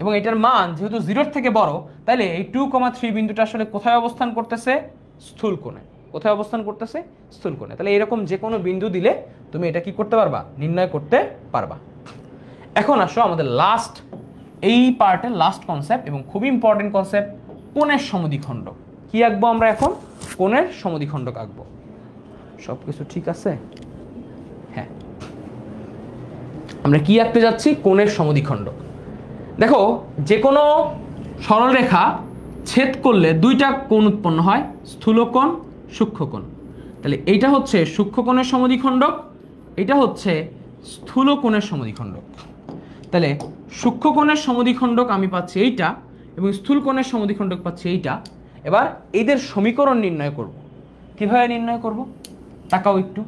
এবং এটার মান যেহেতু 0-র থেকে বড়, তাহলে এই 2,3 বিন্দুটা আসলে কোথায় অবস্থান করতেছে, স্থূলকোণে। কোথায় অবস্থান করতেছে, স্থূলকোণে। তাহলে এরকম যে কোনো বিন্দু দিলে তুমি এটা কি করতে পারবা, নির্ণয় করতে পারবা। এখন আসো আমাদের লাস্ট, এই পার্টের লাস্ট কনসেপ্ট এবং খুবই ইম্পর্টেন্ট কনসেপ্ট, কোণের সমদ্বিখণ্ডক। কি আঁকবো আমরা এখন, কোণের সমদ্বিখণ্ডক আঁকবো। সব কিছু ঠিক আছে? হ্যাঁ, আমরা কি আঁকতে যাচ্ছি, কোণের সমদ্বিখণ্ডক। দেখো, যে কোনো সরলরেখা ছেদ করলে দুইটা কোণ উৎপন্ন হয়, স্থূলকোণ, সূক্ষ্মকোণ। তাহলে এইটা হচ্ছে সূক্ষ্মকোণের সমদ্বিখণ্ডক, এটা হচ্ছে স্থূলকোণের সমদ্বিখণ্ডক। তাহলে সূক্ষ্মকোণের সমদ্বিখণ্ডক আমি পাচ্ছি এইটা, এবং স্থূলকোণের সমদ্বিখণ্ডক পাচ্ছি এইটা। এবার এদের সমীকরণ নির্ণয় করব। কিভাবে নির্ণয় করব, তাকাও একটু।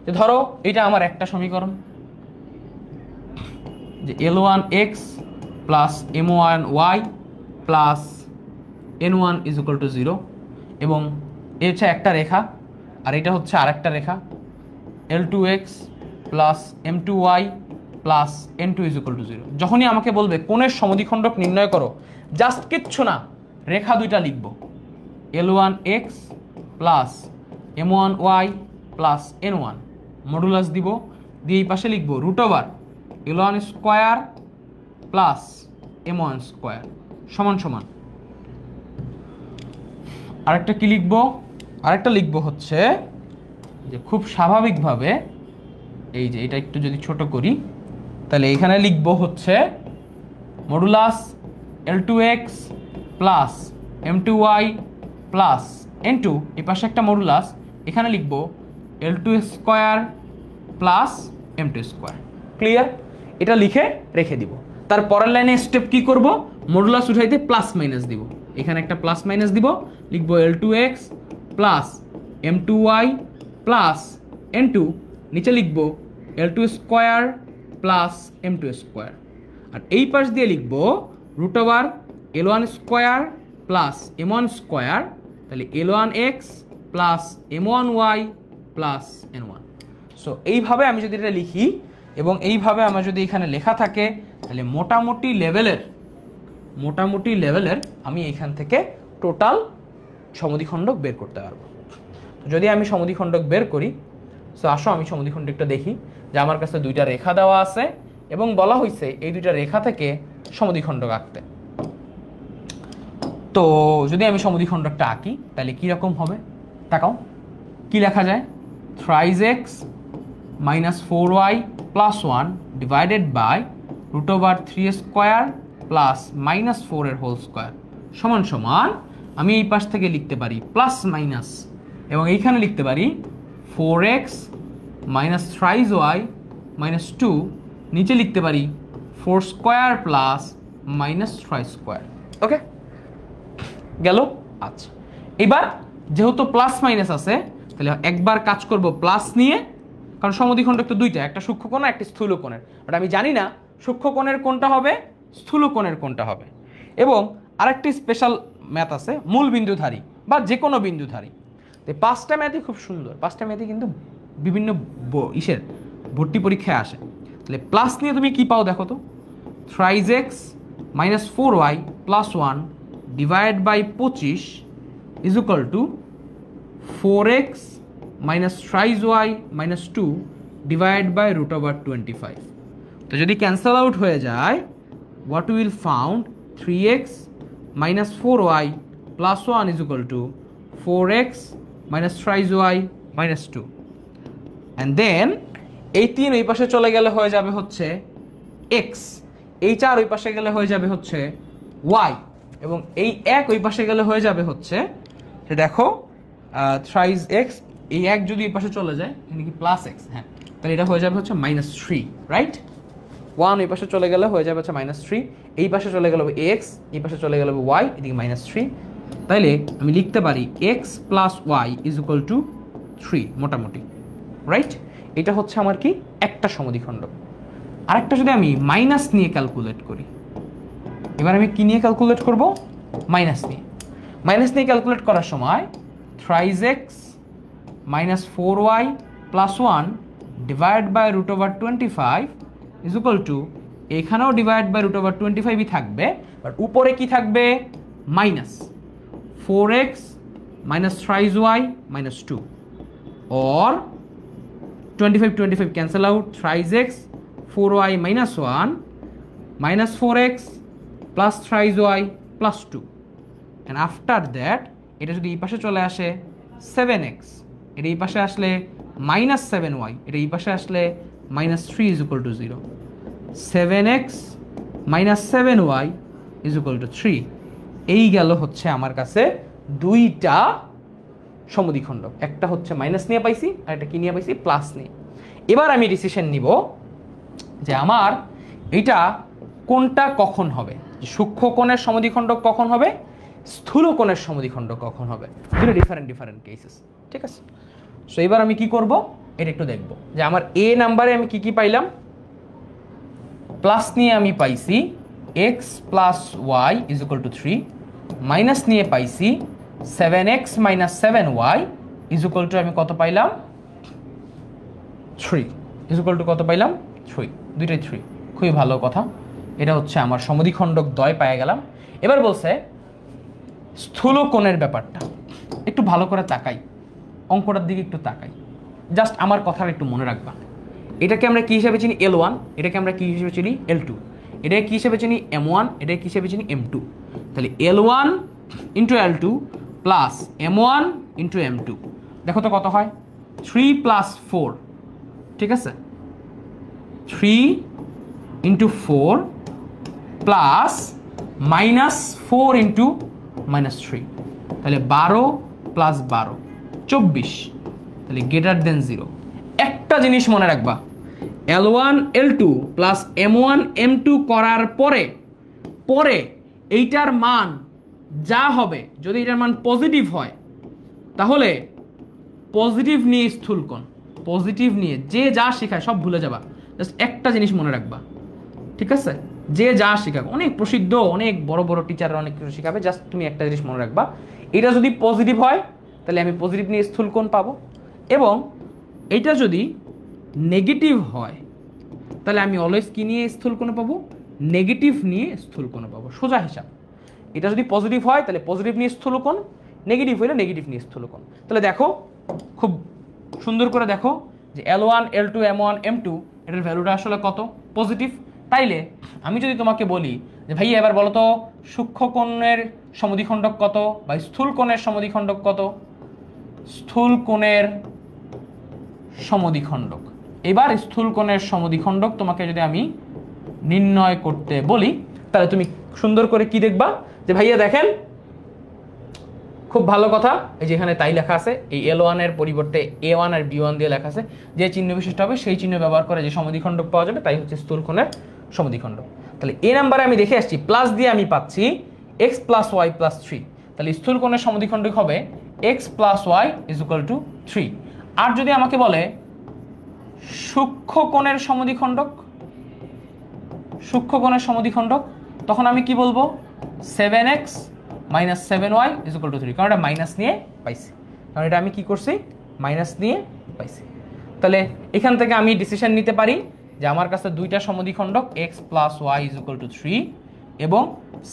যে ধরো এটা আমার একটা সমীকরণ, যে L1x plus M1y plus N1 = 0, এবং এ হচ্ছে একটা রেখা, আর এটা হচ্ছে আরেকটা রেখা, L2x plus M2y plus N2 = 0। যখনই আমাকে বলবে কোণের সমদ্বিখণ্ডক নির্ণয় করো, জাস্ট কিচ্ছু না, রেখা দুইটা লিখব, L1x plus M1y plus N1, modulus দিব, দিয়ে এই পাশে লিখব √L1² প্লাস M1² সমান সমান। আরেকটা কি লিখব, আরেকটা লিখব হচ্ছে যে খুব স্বাভাবিকভাবে, এই যে এটা একটু যদি ছোট করি, তাহলে এখানে লিখব হচ্ছে modulus L2x plus M2y plus N2, এই পাশে একটা মডুলাস, এখানে লিখব L2² প্লাস M2²। ক্লিয়ার? এটা লিখে রেখে দিব। তার পরের লাইনে স্টেপ কি করব, মডুলাস উঠাইতে প্লাস মাইনাস দিব, এখানে একটা প্লাস মাইনাস দিব, লিখব L2x plus M2y plus n2 নিচে লিখব l2 square plus m2 square, আর এই পাশ দিয়ে লিখব root over l1 square plus m1 square, তাহলে l1x plus m1y plus n1। So এইভাবে আমি যদি এটা লিখি এবং এইভাবে আমার যদি এখানে লেখা থাকে, তাহলে মোটামুটি লেভেলের আমি এখান থেকে টোটাল সমদ্বিখণ্ডক বের করতে পারবো। যদি আমি সমদ্বিখণ্ডক বের করি, সো আসো আমি সমদ্বিখণ্ডকটা দেখি যে আমার কাছে দুইটা রেখা দেওয়া আছে এবং বলা হয়েছে এই দুইটা রেখা থেকে সমদ্বিখণ্ডক আঁকতে। তো যদি আমি সমদ্বিখণ্ডকটা আঁকি তাহলে কীরকম হবে তাকাও, কি লেখা যায়? Thrice x minus 4y plus 1 divided by root over 3 square plus minus 4 এর হোল স্কোয়ার সমান সমান আমি এই পাশ থেকে লিখতে পারি প্লাস মাইনাস, এবং এইখানে লিখতে পারি 4x minus thrice y minus 2, নিচে লিখতে পারি 4 স্কোয়ার প্লাস মাইনাস 3 স্কোয়ার। ওকে গেল। আচ্ছা, এবার যেহেতু প্লাস মাইনাস আছে তাহলে একবার কাজ করব প্লাস নিয়ে, কারণ সমদ্বিখণ্ডক তো দুইটা, একটা সূক্ষ্মকোণ একটা স্থূলকোণের, বাট আমি জানি না সূক্ষ্মকোণের কোনটা হবে স্থূলকোণের কোনটা হবে। এবং আরেকটি স্পেশাল ম্যাথ আছে মূল বিন্দুধারী বা যে কোনো বিন্দুধারী। তো পাঁচটা ম্যাথই খুব সুন্দর, পাঁচটা ম্যাথই কিন্তু বিভিন্ন ভর্তি পরীক্ষায় আসে। তাহলে প্লাস নিয়ে তুমি কি পাও দেখো তো, thrice x minus 4y plus 1 divide by 25 is equal to 4x minus thrice y minus 2 divide by root over 25। তো যদি ক্যান্সেল আউট হয়ে যায়, what we will found 3x minus 4y plus 1 is equal to 4x minus thrice y minus 2, and then এই 3 ওই পাশে চলে গেলে হয়ে যাবে হচ্ছে x, এই 4 ওই পাশে গেলে হয়ে যাবে হচ্ছে y, এবং এই 1 ওই পাশে গেলে হয়ে যাবে হচ্ছে, দেখো থ্রাইজ x, এই 1 যদি এই পাশে চলে যায় এখানে কি প্লাস x, হ্যাঁ তাহলে এটা হয়ে যাবে হচ্ছে মাইনাস 3, রাইট? 1 এই পাশে চলে গেলে হয়ে যাবে হচ্ছে মাইনাস 3, এই পাশে চলে গেল x, এই পাশে চলে গেল y, এদিকে মাইনাস 3, তাইলে আমি লিখতে পারি x plus y is equal two 3 মোটামুটি, রাইট? এটা হচ্ছে আমার কি একটা সমদ্বিখণ্ডক। আরেকটা যদি আমি মাইনাস নিয়ে ক্যালকুলেট করি, এবার আমি কি নিয়ে ক্যালকুলেট করব? মাইনাস নিয়ে ক্যালকুলেট করার সময় thrice x minus 4y plus 1 divide by root over 25 is equal to, এখানেও ডিভাইড বাই রুট ওভার 25ই থাকবে, বাট উপরে কি থাকবে? Minus 4x minus thrice y minus 2, or 25 cancel out, thrice x 4y minus 1 minus 4x plus thrice y plus 2, and after that এটা যদি এই পাশে চলে আসে 7x, এটা এই পাশে আসলে minus 7y, এটা এই পাশে আসলে minus 3 is equal to 0, 7x minus 7y is equal to 3। এই গেল হচ্ছে আমার কাছে দুইটা সমদ্বিখণ্ডক, একটা হচ্ছে মাইনাস নিয়ে পাইছি আর একটা কি নিয়ে পাইছি? প্লাস নিয়ে। এবার আমি ডিসিশন নিব যে আমার এটা কোনটা কখন হবে, সূক্ষ্মকোণের সমদ্বিখণ্ডক কখন হবে, স্থূলকোণের সমদ্বিখণ্ডক কখন হবে, দুটো ডিফারেন্ট কেসেস, ঠিক আছে? সো এবার আমি কি করব এটা একটু দেখব যে আমার এ নাম্বারে আমি কি পাইলাম। প্লাস নিয়ে আমি পাইছি x plus y is equal two 3, minus নিয়ে পাইছি 7x minus 7y is equal two আমি কত পাইলাম? 3 ইজ ইকুয়াল টু কত পাইলাম? 3, দুইটাই 3, খুবই ভালো কথা। এটা হচ্ছে আমার সমদ্বিখণ্ডক দ্বয় পেয়ে গেলাম। এবার বলছে স্থূলকোণের ব্যাপারটা একটু ভালো করে তাকাই, অঙ্কটার দিকে একটু তাকাই, জাস্ট আমার কথাটা একটু মনে রাখবা। এটাকে আমরা কি হিসেবে চিনি? L1, এটাকে আমরা কি হিসেবে চিনি? L2, এটাকে কি হিসেবে চিনি? M1, এটাকে কি হিসেবে চিনি? M2। তাহলে L1 into L2 plus M1 into M2, দেখো তো কত হয়? 3 প্লাস 4, ঠিক আছে? 3 into 4 plus minus 4 into minus 3, তাহলে 12 প্লাস 12 24, তাহলে গ্রেটার দেন 0। একটা জিনিস মনে রাখবা, L1 L2 plus M1 M2 করার পরে এইটার মান যা হবে, যদি এটার মান পজিটিভ হয় তাহলে পজিটিভ নিয়ে স্থূলকোণ, পজিটিভ নিয়ে যে যা শেখায় সব ভুলে যাবা, জাস্ট একটা জিনিস মনে রাখবা, ঠিক আছে? যে যা শেখাবে, অনেক প্রসিদ্ধ অনেক বড় বড় টিচাররা অনেক কিছু শেখাবে, জাস্ট তুমি একটা জিনিস মনে রাখবা, এটা যদি পজিটিভ হয় তাহলে আমি পজিটিভ নিয়ে স্থূলকোণ পাবো, এবং এটা যদি নেগেটিভ হয় তাহলে আমি অলওয়েজ কি নিয়ে স্থূলকোণ পাবো? নেগেটিভ নিয়ে স্থূলকোণ পাবো। সোজা হিসাব। এটা যদি পজিটিভ হয় তাহলে পজিটিভ নিয়ে স্থূলকোণ, নেগেটিভ হইলে নেগেটিভ নিয়ে স্থূলকোণ। তাহলে দেখো, খুব সুন্দর করে দেখো যে L1 L2 M1 M2 এটার ভ্যালুটা আসলে কত? পজিটিভ। তাইলে আমি যদি তোমাকে বলি যে ভাইয়া এবার বলো তো সূক্ষ্মকোণের সমদ্বিখণ্ডক কত বা স্থূলকোণের সমদ্বিখণ্ডক কত? স্থূলকোণের সমদ্বিখণ্ডক, এবার স্থূলকোণের সমদ্বিখণ্ডক তোমাকে যদি আমি নির্ণয় করতে বলি তাহলে তুমি সুন্দর করে কি দেখবা যে ভাইয়া দেখেন, খুব ভালো কথা, এই যে এখানে তাই লেখা আছে, এই L1 এর পরিবর্তে A1 আর B1 দিয়ে লেখা আছে, যে চিহ্ন বিশিষ্ট হবে সেই চিহ্ন ব্যবহার করে যে সমদ্বিখণ্ডক পাওয়া যাবে তাই হচ্ছে স্থূলকোণের সমদ্বিখণ্ডক। তাহলে এ নাম্বারে আমি দেখে আসছি প্লাস দিয়ে আমি পাচ্ছি x + y + 3, তাহলে স্থূলকোণের সমদ্বিখণ্ডক হবে x + y = 3। আর যদি আমাকে বলে সূক্ষ্মকোণের সমদ্বিখণ্ডক, সূক্ষ্মকোণের সমদ্বিখণ্ডক, তখন আমি কি বলবো? 7x - 7y = 3, কারণ এটা মাইনাস নিয়ে পাইছি, কারণ এটা আমি কি করছি? মাইনাস নিয়ে পাইছি। তাহলে এখান থেকে আমি ডিসিশন নিতে পারি যে আমার কাছে দুইটা সমদ্বিখণ্ডক x + y = 3 এবং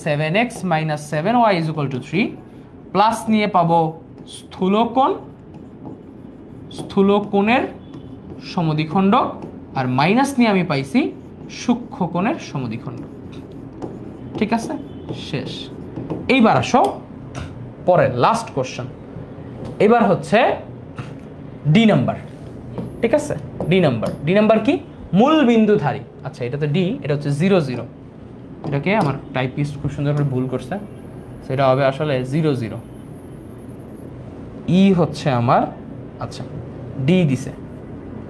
7x - 7y = 3, প্লাস নিয়ে পাবো স্থূলকোণ, স্থূলকোণের সমদ্বিখণ্ডক, আর মাইনাস নিয়ে আমি পাইছি সূক্ষ্মকোণের সমদ্বিখণ্ডক। ঠিক আছে, শেষ। এইবার আসো পরের লাস্ট কোশ্চেন। এবার হচ্ছে ডি নাম্বার, ঠিক আছে? ডি নাম্বার কি? মূল বিন্দুধারী। আচ্ছা, এটা তো ডি, এটা হচ্ছে 0 0, এটাকে আমার টাইপিস্ট খুব সুন্দর করে ভুল করছে, সেটা হবে আসলে 0 0। ই হচ্ছে আমার, আচ্ছা ডি দিছে,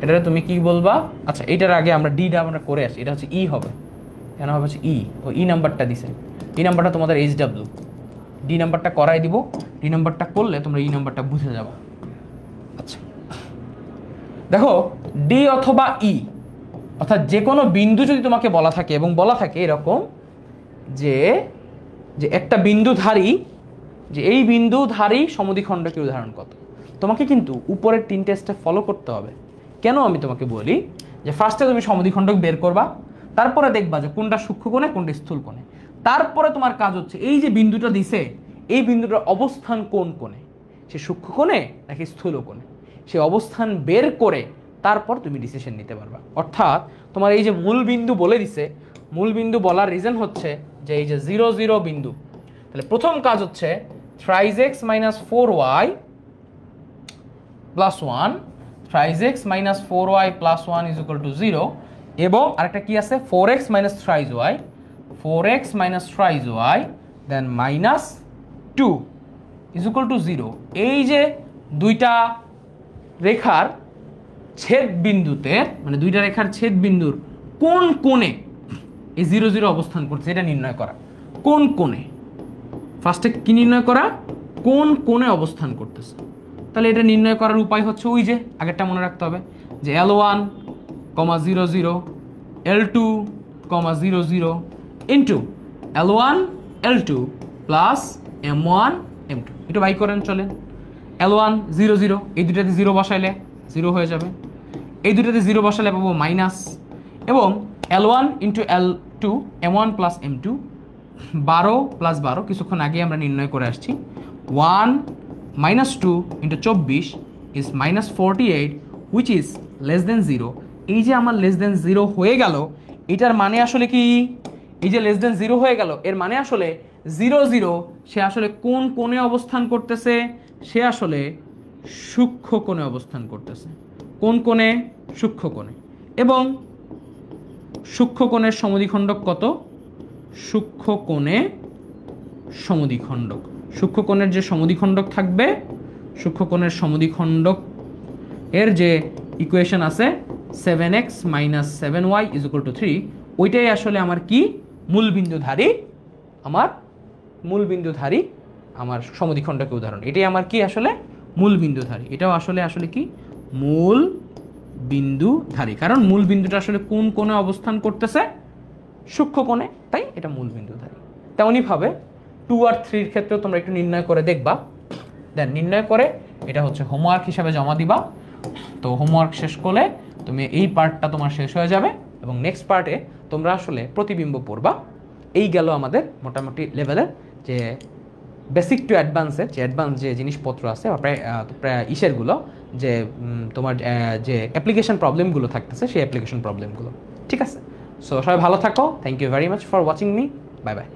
এটা তুমি কি বলবা? আচ্ছা, এটার আগে আমরা ডিটা আমরা করে আসি, এটা হচ্ছে ই হবে, কেন হবে হচ্ছে ই, ও ই নাম্বারটা দিছে, ই নাম্বারটা তোমাদের HW, ডি নাম্বারটা করাই দিব, ডি নাম্বারটা করলে তোমরা ই নাম্বারটা বুঝে যাবা। আচ্ছা দেখো, ডি অথবা ই, অর্থাৎ যে কোনো বিন্দু যদি তোমাকে বলা থাকে এবং বলা থাকে এরকম যে যে একটা বিন্দুধারী, যে এই বিন্দুধারী সমদ্বিখণ্ডকের উদাহরণ কত, তোমাকে কিন্তু উপরের 3টে স্টেপ ফলো করতে হবে। কেন আমি তোমাকে বলি যে ফার্স্টে তুমি সমদ্বিখণ্ডক বের করবা, তারপরে দেখবা যে কোনটা সূক্ষ্মকোণে কোনটা স্থূলকোণে, তারপরে তোমার কাজ হচ্ছে এই যে বিন্দুটা দিছে এই বিন্দুটার অবস্থান কোন কোণে, সে সূক্ষ্মকোণে নাকি স্থূলকোণে, সে অবস্থান বের করে তারপর তুমি ডিসিশন নিতে পারবা। অর্থাৎ তোমার এই যে মূল বিন্দু বলে দিছে, মূল বিন্দু বলার রিজন হচ্ছে যে এই যে 0 0 বিন্দু, তাহলে প্রথম কাজ হচ্ছে 3x - 4y + 1, 3x - 4y + 1 = 0, এবং আরেকটা কি আছে 4x - 3y, 4x - 3y দেন -2 = 0। এই যে দুইটা রেখার ছেদ বিন্দুতে, মানে দুইটা রেখার ছেদ বিন্দুর কোন কোণে এই 0 0 অবস্থান করছে এটা নির্ণয় করা। কোন কোণে, ফার্স্টে কি নির্ণয় করা? কোন কোণে অবস্থান করতেছে। তাহলে এটা নির্ণয় করার উপায় হচ্ছে ওই যে আগেরটা মনে রাখতে হবে যে L1, 0 0, L2, 0 0 into L1 L2 plus M1 M2, একটু বাই করেন চলে। L1 0 0, এই দুটাতে 0 বসাইলে 0 হয়ে যাবে, এই দুটাতে 0 বসালে পাবো মাইনাস, এবং L1 into L2 M1 plus M2, 12 plus 12 কিছুক্ষণ আগে আমরা নির্ণয় করে আসছি, 1 - 2 into 24 is -48 which is less than 0। এই যে আমার লেস দেন 0 হয়ে গেল, এটার মানে আসলে কি? এই যে লেস দেন 0 হয়ে গেল এর মানে আসলে 0 0 সে আসলে কোন কোণে অবস্থান করতেছে? সে আসলে সূক্ষ্মকোণে অবস্থান করতেছে। কোন কোণে? সূক্ষ্মকোণে। এবং সূক্ষ্মকোণের সমদ্বিখণ্ডক কত? সূক্ষ্মকোণে সমদ্বিখণ্ডক, সূক্ষ্মকোণের যে সমদ্বিখণ্ডক থাকবে, সূক্ষ্মকোণের সমদ্বিখণ্ডক এর যে ইকুয়েশন আছে 7x - 7y = 3, ওইটাই আসলে আমার কি? মূল বিন্দুধারী, আমার মূল বিন্দুধারী আমার সমদ্বিখণ্ডকের উদাহরণ। এটাই আমার কি আসলে? মূল বিন্দুধারী। এটাও আসলে কি? মূল বিন্দুধারী, কারণ মূল বিন্দুটা আসলে কোন কোণে অবস্থান করতেছে? সূক্ষ্ম কোণে, তাই এটা মূল বিন্দুধারী। তেমনইভাবে 2 আর 3 এর ক্ষেত্রেও তোমরা একটু নির্ণয় করে দেখবা, দেন নির্ণয় করে এটা হচ্ছে হোমওয়ার্ক হিসাবে জমা দিবা। তো হোমওয়ার্ক শেষ করলে তুমি এই পার্টটা তোমার শেষ হয়ে যাবে, এবং নেক্সট পার্টে তোমরা আসলে প্রতিবিম্ব পড়বা। এই গেল আমাদের মোটামুটি লেভেলের যে বেসিক টু অ্যাডভান্সের যে অ্যাডভান্স যে জিনিসপত্র আছে, প্রায় ইসেরগুলো, যে তোমার যে অ্যাপ্লিকেশন প্রবলেমগুলো থাকতেছে সেই অ্যাপ্লিকেশন প্রবলেমগুলো। ঠিক আছে, সো সবাই ভালো থাকো, thank you very much for watching me, bye by.